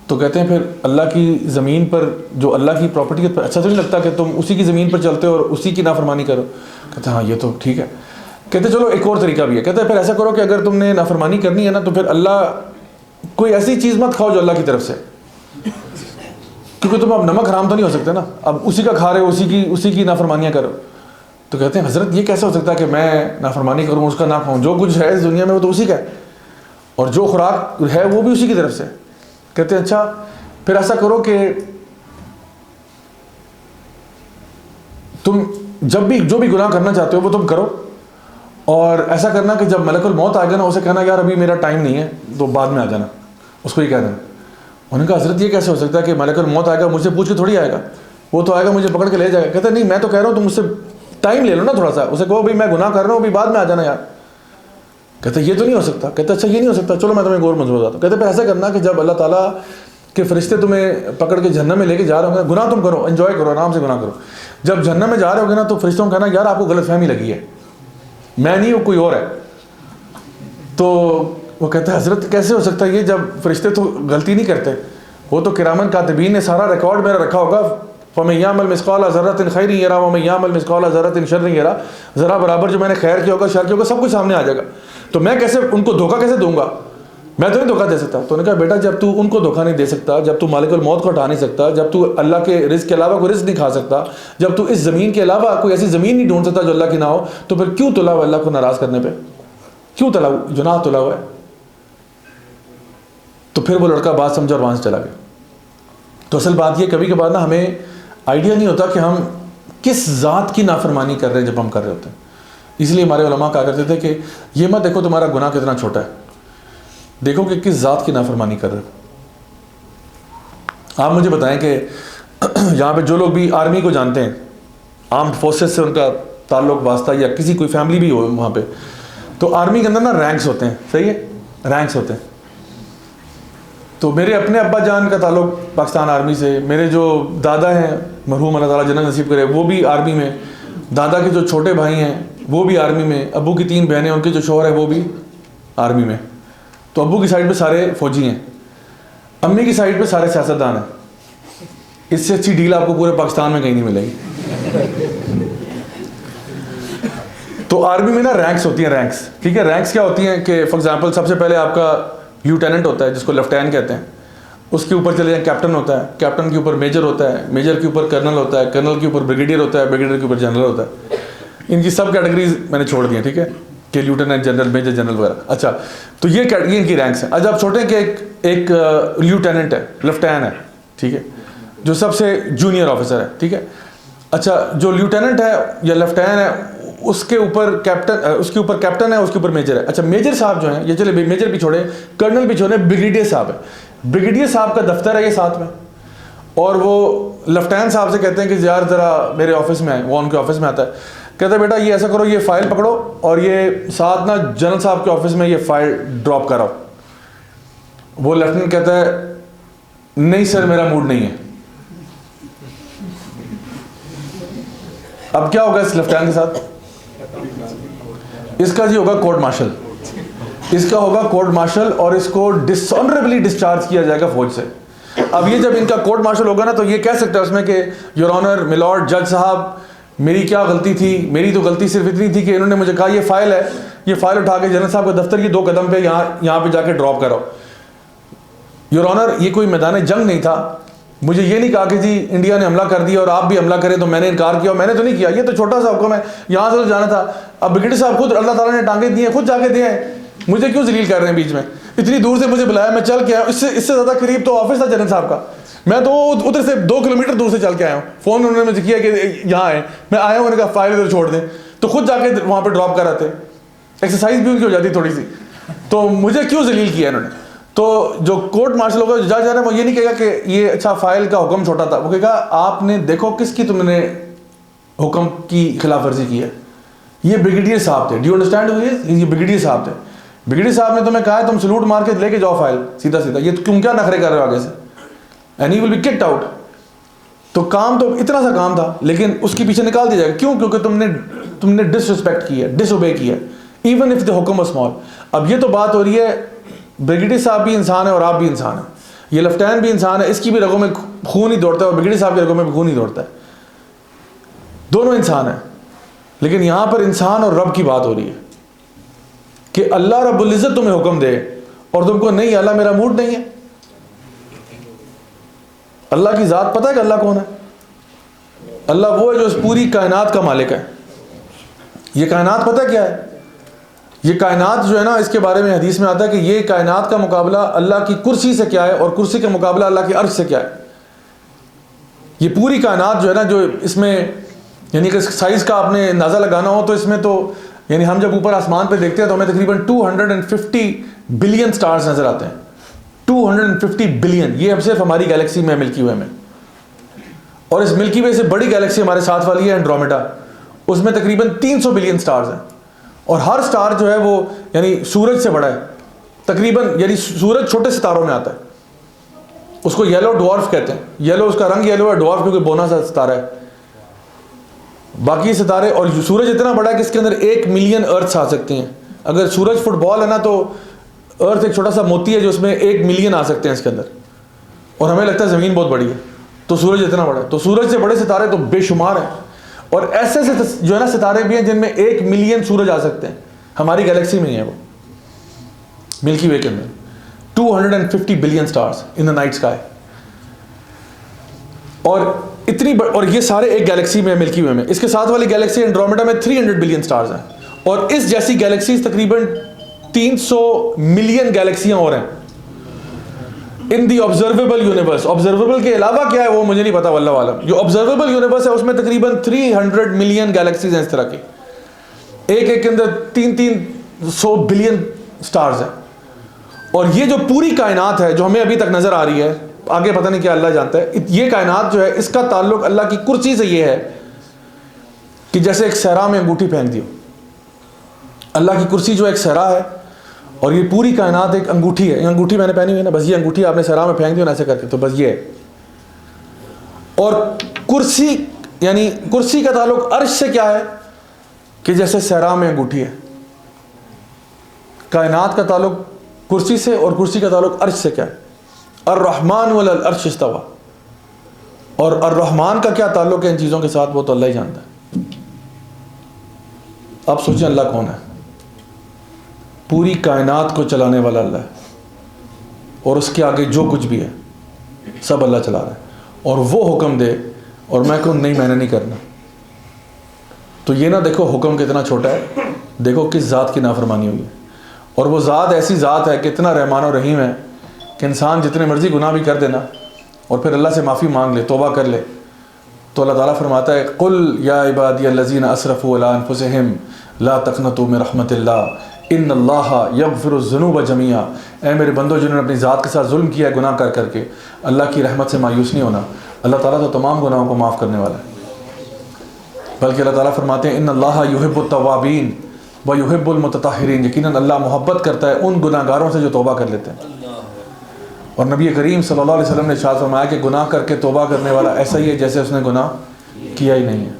تو کہتے ہیں پھر اللہ کی زمین پر جو اللہ کی پراپرٹی ہے، اچھا تو نہیں لگتا کہ تم اسی کی زمین پر چلتے ہو اور اسی کی نافرمانی کرو؟ کہتے ہیں ہاں یہ تو ٹھیک ہے. کہتے چلو ایک اور طریقہ بھی ہے. کہتے ہیں پھر ایسا کرو کہ اگر تم نے نافرمانی کرنی ہے نا تو پھر اللہ کوئی ایسی چیز مت کھاؤ جو اللہ کی طرف سے، کیونکہ تم اب نمک حرام تو نہیں ہو سکتے نا، اب اسی کا کھا رہے ہو، اسی کی نافرمانیاں کرو. تو کہتے ہیں حضرت یہ کیسے ہو سکتا ہے کہ میں نافرمانی کروں اس کا نہ کھاؤں؟ جو کچھ ہے اس دنیا میں وہ تو اسی کا ہے، اور جو خوراک ہے وہ بھی اسی کی طرف سے. کہتے ہیں اچھا پھر ایسا کرو کہ تم جب بھی جو بھی گناہ کرنا چاہتے ہو وہ تم کرو، اور ایسا کرنا کہ جب ملک الموت آئے گا نا اسے کہنا یار ابھی میرا ٹائم نہیں ہے تو بعد میں آ جانا، اس کو یہ کہہ دینا. انہوں نے کہا حضرت یہ کیسے ہو سکتا ہے کہ ملک الموت آئے گا مجھ سے پوچھ کے تھوڑی آئے گا، وہ تو آئے گا مجھے پکڑ کے لے جائے گا. کہتے ہیں نہیں میں تو کہہ رہا ہوں تم مجھ سے ٹائم لے لو نا تھوڑا سا، اسے کہو بھائی میں گناہ کر رہا ہوں ابھی بعد میں آ جانا یار. کہتے ہیں یہ تو نہیں ہو سکتا. کہتے ہیں اچھا یہ نہیں ہو سکتا، چلو میں تمہیں ایک اور منصوبہ بتاتا ہوں. کہتے ہیں پھر ایسا کرنا کہ جب اللہ تعالیٰ کہ فرشتے تمہیں پکڑ کے جہنم میں لے کے جا رہے ہوں گے، گناہ تم کرو، انجوائے کرو، آرام سے گناہ کرو. جب جہنم میں جا رہے ہوگے نا تو فرشتوں کو کہنا یار آپ کو غلط فہمی لگی ہے، میں نہیں ہوں کوئی اور ہے. تو وہ کہتا ہے حضرت کیسے ہو سکتا ہے یہ، جب فرشتے تو غلطی نہیں کرتے، وہ تو کرامن کاتبین نے سارا ریکارڈ میرا رکھا ہوگا. فَمَن يَعْمَلْ مِثْقَالَ ذَرَّةٍ خَيْرٍ يَرَهُ وَمَن يَعْمَلْ مِثْقَالَ ذَرَّةٍ شَرٍّ يَرَهُ. ذرا برابر جو میں نے خیر کیا ہوگا شر کیا ہوگا سب کچھ سامنے آ جائے گا. تو میں کیسے ان کو دھوکہ کیسے دوں گا؟ میں تو نہیں دھوکہ دے سکتا. تو انہوں نے کہا بیٹا جب تو ان کو دھوکہ نہیں دے سکتا، جب تو مالک الموت کو ہٹا نہیں سکتا، جب تو اللہ کے رزق کے علاوہ کوئی رزق نہیں کھا سکتا، جب تو اس زمین کے علاوہ کوئی ایسی زمین نہیں ڈھونڈ سکتا جو اللہ کی نہ ہو، تو پھر کیوں تلا ہوا اللہ کو ناراض کرنے پہ؟ کیوں تلا ہوا جناح تلا ہوا ہے؟ تو پھر وہ لڑکا بات سمجھا اور وہاں سے چلا گیا. تو اصل بات یہ کبھی کبھار نا ہمیں آئیڈیا نہیں ہوتا کہ ہم کس ذات کی نافرمانی کر رہے ہیں جب ہم کر رہے ہوتے ہیں. اس لیے ہمارے علماء کہا کرتے تھے کہ یہ مت دیکھو تمہارا گناہ کتنا چھوٹا ہے، دیکھو کہ کس ذات کی نافرمانی کر رہے ہو. آپ مجھے بتائیں کہ یہاں پہ جو لوگ بھی آرمی کو جانتے ہیں، آرمڈ فورسز سے ان کا تعلق واسطہ یا کسی کوئی فیملی بھی ہو وہاں پہ، تو آرمی کے اندر نا رینکس ہوتے ہیں، صحیح ہے، رینکس ہوتے ہیں. تو میرے اپنے ابا جان کا تعلق پاکستان آرمی سے، میرے جو دادا ہیں مرحوم اللہ تعالیٰ جنت نصیب کرے وہ بھی آرمی میں، دادا کے جو چھوٹے بھائی ہیں وہ بھی آرمی میں، ابو کی 3 بہنیں ان کے جو شوہر ہیں وہ بھی آرمی میں. تو ابو کی سائڈ پہ سارے فوجی ہیں، امی کی سائڈ پہ سارے سیاستدان ہیں. اس سے اچھی ڈیل آپ کو پورے پاکستان میں کہیں نہیں ملے گی. تو آرمی میں نا رینکس ہوتی ہیں، رینکس، ٹھیک ہے. رینکس کیا ہوتی ہیں کہ فار ایگزامپل سب سے پہلے آپ کا لیوٹیننٹ ہوتا ہے جس کو لیفٹیننٹ کہتے ہیں، اس کے اوپر چلے جائیں کیپٹن ہوتا ہے، کیپٹن کے اوپر میجر ہوتا ہے، میجر کے اوپر کرنل ہوتا ہے، کرنل کے اوپر بریگیڈیئر ہوتا ہے، بریگیڈیئر کے اوپر جنرل ہوتا ہے. ان کی سب کیٹیگریز میں نے چھوڑ دی ہیں، ٹھیک ہے. کہ لیوٹیننٹ جنرل, میجر جنرل وغیرہ. اچھا, تو یہ ان کی رینکس ہیں. اچھا آپ سوچیں کہ ایک لیوٹیننٹ ہے, لیفٹیننٹ ہے, ٹھیک ہے, جو سب سے جونیئر آفیسر ہے, ٹھیک ہے. اچھا جو لیوٹیننٹ ہے یا لیفٹیننٹ ہے, اس کے اوپر کیپٹن ہے, اس کے اوپر میجر ہے. اچھا میجر صاحب جو ہیں, یہ چلے میجر بھی چھوڑے, کرنل بھی چھوڑے, بریگیڈیئر صاحب ہے. بریگیڈیئر صاحب کا دفتر ہے یہ ساتھ میں, اور وہ لیفٹیننٹ صاحب سے کہتے ہیں کہ یار ذرا میرے آفس میں آئے. وہ ان کے آفس میں آتا ہے, کہتا ہے بیٹا یہ ایسا کرو, یہ فائل پکڑو اور یہ ساتھ نا جنرل صاحب کے آفس میں یہ فائل ڈراپ کراؤ. وہ لیفٹیننٹ کہتا ہے نہیں سر میرا موڈ نہیں ہے. اب کیا ہوگا اس لیفٹیننٹ کے ساتھ؟ اس کا جی ہوگا کورٹ مارشل, اس کا ہوگا کورٹ مارشل, اور اس کو ڈس آنریبلی ڈسچارج کیا جائے گا فوج سے. اب یہ جب ان کا کورٹ مارشل ہوگا نا, تو یہ کہہ سکتا ہے اس میں کہ یور آنر ملارڈ جج صاحب میری کیا غلطی تھی, میری تو غلطی صرف اتنی تھی کہ انہوں نے مجھے کہا یہ فائل ہے, یہ فائل اٹھا کے جنرل صاحب کا دفتر کی 2 قدم پہ یہاں پہ جا کے ڈراپ کراؤ. یور آنر یہ کوئی میدان جنگ نہیں تھا, مجھے یہ نہیں کہا کہ جی انڈیا نے حملہ کر دیا اور آپ بھی حملہ کریں تو میں نے انکار کیا, اور میں نے تو نہیں کیا, یہ تو چھوٹا سا حکم ہے, یہاں سے تو جانا تھا. اب بریگیڈیئر صاحب خود اللہ تعالیٰ نے ٹانگے دیے ہیں, خود جا کے دیے ہیں, مجھے کیوں ذلیل کر رہے ہیں بیچ میں, اتنی دور سے مجھے بلایا, میں چل کے آیا, اس سے زیادہ قریب تو آفس تھا جنرل صاحب کا, میں تو ادھر سے 2 کلومیٹر دور سے چل کے آیا ہوں. فون انہوں نے مجھے کیا کہ یہاں آئے, میں آیا ہوں, انہوں نے کہا فائل ادھر چھوڑ دیں, تو خود جا کے وہاں پہ ڈراپ کراتے, ایکسرسائز بھی ان کی ہو جاتی تھوڑی سی. تو مجھے کیوں ذلیل کیا انہوں نے. تو جو کورٹ مارشل ہوگا, جو جج ہے وہ یہ نہیں کہے گا کہ یہ اچھا فائل کا حکم چھوٹا تھا, وہ کہے گا آپ نے دیکھو کس کی تم نے حکم کی خلاف ورزی کی ہے. یہ بریگیڈیئر صاحب تھے, ڈو یو انڈرسٹینڈ ہو, یہ بریگیڈیئر صاحب تھے. بریگیڈیئر صاحب نے تمہیں کہا ہے تم سلوٹ مار کے لے کے جاؤ فائل سیدھا, یہ تم کیا نخرے کر رہے ہو آگے سے, and he will be kicked out. تو کام تو اتنا سا کام تھا, لیکن اس کے پیچھے نکال دیا جائے گا. کیوں؟ کیونکہ تم نے ڈس رسپیکٹ کی ہے, ڈس اوبے کیا, ایون اف دا حکم واز اسمال. اب یہ تو بات ہو رہی ہے, بریگیڈیئر صاحب بھی انسان ہے اور آپ بھی انسان ہیں, یہ لیفٹیننٹ بھی انسان ہے, اس کی بھی رگوں میں خون ہی دوڑتا ہے اور بریگیڈیئر صاحب کی رگوں میں بھی خون ہی دوڑتا ہے, دونوں انسان ہیں. لیکن یہاں پر انسان اور رب کی بات ہو رہی ہے کہ اللہ رب العزت تمہیں حکم دے اور تم کو نہیں, اللہ میرا موڈ نہیں ہے. اللہ کی ذات پتہ ہے کہ اللہ کون ہے؟ اللہ وہ ہے جو اس پوری کائنات کا مالک ہے. یہ کائنات پتہ کیا ہے؟ یہ کائنات جو ہے نا, اس کے بارے میں حدیث میں آتا ہے کہ یہ کائنات کا مقابلہ اللہ کی کرسی سے کیا ہے اور کرسی کا مقابلہ اللہ کے عرش سے کیا ہے. یہ پوری کائنات جو ہے نا, جو اس میں یعنی کہ سائز کا آپ نے اندازہ لگانا ہو تو اس میں تو یعنی ہم جب اوپر آسمان پہ دیکھتے ہیں تو ہمیں تقریباً 250 بلین سٹارز نظر آتے ہیں. 250 بلین, یہ اب صرف ہماری گیلیکسی میں, ملکی وے میں. اور اس ملکی وے سے بڑی گیلیکسی ہمارے ساتھ والی ہے اینڈرومیڈا, اس میں تقریباً 300 بلین سٹارز ہیں. اور ہر سٹار جو ہے وہ یعنی سورج سے بڑا ہے تقریباً, یعنی سورج چھوٹے ستاروں میں آتا ہے, اس کو یلو ڈوارف کہتے ہیں. یلو اس کا رنگ یلو ہے, ڈوارف کیونکہ بونا سا ستارہ ہے. باقی ستارے, اور سورج اتنا بڑا ہے کہ اس کے اندر 1 ملین ارتھس آ سکتی ہیں. اگر سورج فٹ بال ہے نا, تو ارتھ ایک چھوٹا سا موتی ہے جو اس میں 1 ملین آ سکتے ہیں اس کے اندر, اور ہمیں لگتا ہے زمین بہت بڑی ہے, تو سورج اتنا بڑا ہے. تو سورج سے بڑے ستارے تو بے شمار ہیں, اور ایسے جو ہے نا ستارے بھی ہیں جن میں 1 ملین سورج آ سکتے ہیں. ہماری گیلیکسی میں ہی ہے وہ, ملکی وے کے اندر 250 billion stars in the night sky. اور اتنی اور یہ سارے ایک گیلیکسی میں, ملکی وے میں. اس کے ساتھ والی گیلیکسی اینڈرومیڈا میں 300 بلین سٹارز ہیں, اور اس جیسی گیلیکسیز تقریباً 300 ملین گیلیکسیاں اور ہیں ان دی آبزرویبل یونیورس. آبزرویبل کے علاوہ کیا ہے وہ مجھے نہیں پتا, واللہ عالم. جو آبزرویبل یونیورس ہے اس میں تقریباً 300 ملین گیلیکسیز ہیں اس طرح کی, ایک کے اندر 300 بلین سٹارز ہیں. اور یہ جو پوری کائنات ہے جو ہمیں ابھی تک نظر آ رہی ہے, آگے پتہ نہیں کیا اللہ جانتا ہے, یہ کائنات جو ہے اس کا تعلق اللہ کی کرسی سے یہ ہے کہ جیسے ایک صحرا میں انگوٹھی پھینک دیو. اللہ کی کرسی جو ایک صحرا ہے اور یہ پوری کائنات ایک انگوٹھی ہے. یہ انگوٹھی میں نے پہنی ہوئی ہے نا, بس یہ انگوٹھی آپ نے صحرا میں پھینک دی نا ایسے کر کے, تو بس یہ ہے. اور کرسی یعنی کرسی کا تعلق عرش سے کیا ہے کہ جیسے صحرا میں انگوٹھی ہے. کائنات کا تعلق کرسی سے اور کرسی کا تعلق عرش سے کیا ہے؟ الرحمن علی العرش استوى. اور الرحمن کا کیا تعلق ہے ان چیزوں کے ساتھ وہ تو اللہ ہی جانتا ہے. اب سوچیں اللہ کون ہے؟ پوری کائنات کو چلانے والا اللہ ہے, اور اس کے آگے جو کچھ بھی ہے سب اللہ چلا رہا ہے. اور وہ حکم دے اور میں کہوں نہیں, میں نے نہیں کرنا, تو یہ نہ دیکھو حکم کتنا چھوٹا ہے، دیکھو کس ذات کی نافرمانی ہوئی ہے، اور وہ ذات ایسی ذات ہے کہ اتنا رحمان و رحیم ہے کہ انسان جتنے مرضی گناہ بھی کر دینا اور پھر اللہ سے معافی مانگ لے، توبہ کر لے، تو اللہ تعالیٰ فرماتا ہے قل یا عبادی الذین اسرفوا علی انفسہم لا تقنطوا من رحمت اللہ ان اللہ یغفر الذنوب جميعا، اے میرے بندو جنہوں نے اپنی ذات کے ساتھ ظلم کیا ہے گناہ کر کے، اللہ کی رحمت سے مایوس نہیں ہونا، اللہ تعالیٰ تو تمام گناہوں کو معاف کرنے والا ہے۔ بلکہ اللہ تعالیٰ فرماتے ہیں ان اللہ یحب التوابین ویحب المتطہرین، یقیناً اللہ محبت کرتا ہے ان گناہ گاروں سے جو توبہ کر لیتے ہیں۔ اور نبی کریم صلی اللہ علیہ وسلم نے ارشاد فرمایا کہ گناہ کر کے توبہ کرنے والا ایسا ہی ہے جیسے اس نے گناہ کیا ہی نہیں ہے۔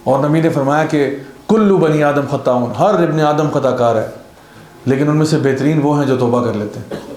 اور نبی نے فرمایا کہ کل بنی آدم خطاؤن، ہر ابن آدم خطا کار ہے، لیکن ان میں سے بہترین وہ ہیں جو توبہ کر لیتے ہیں۔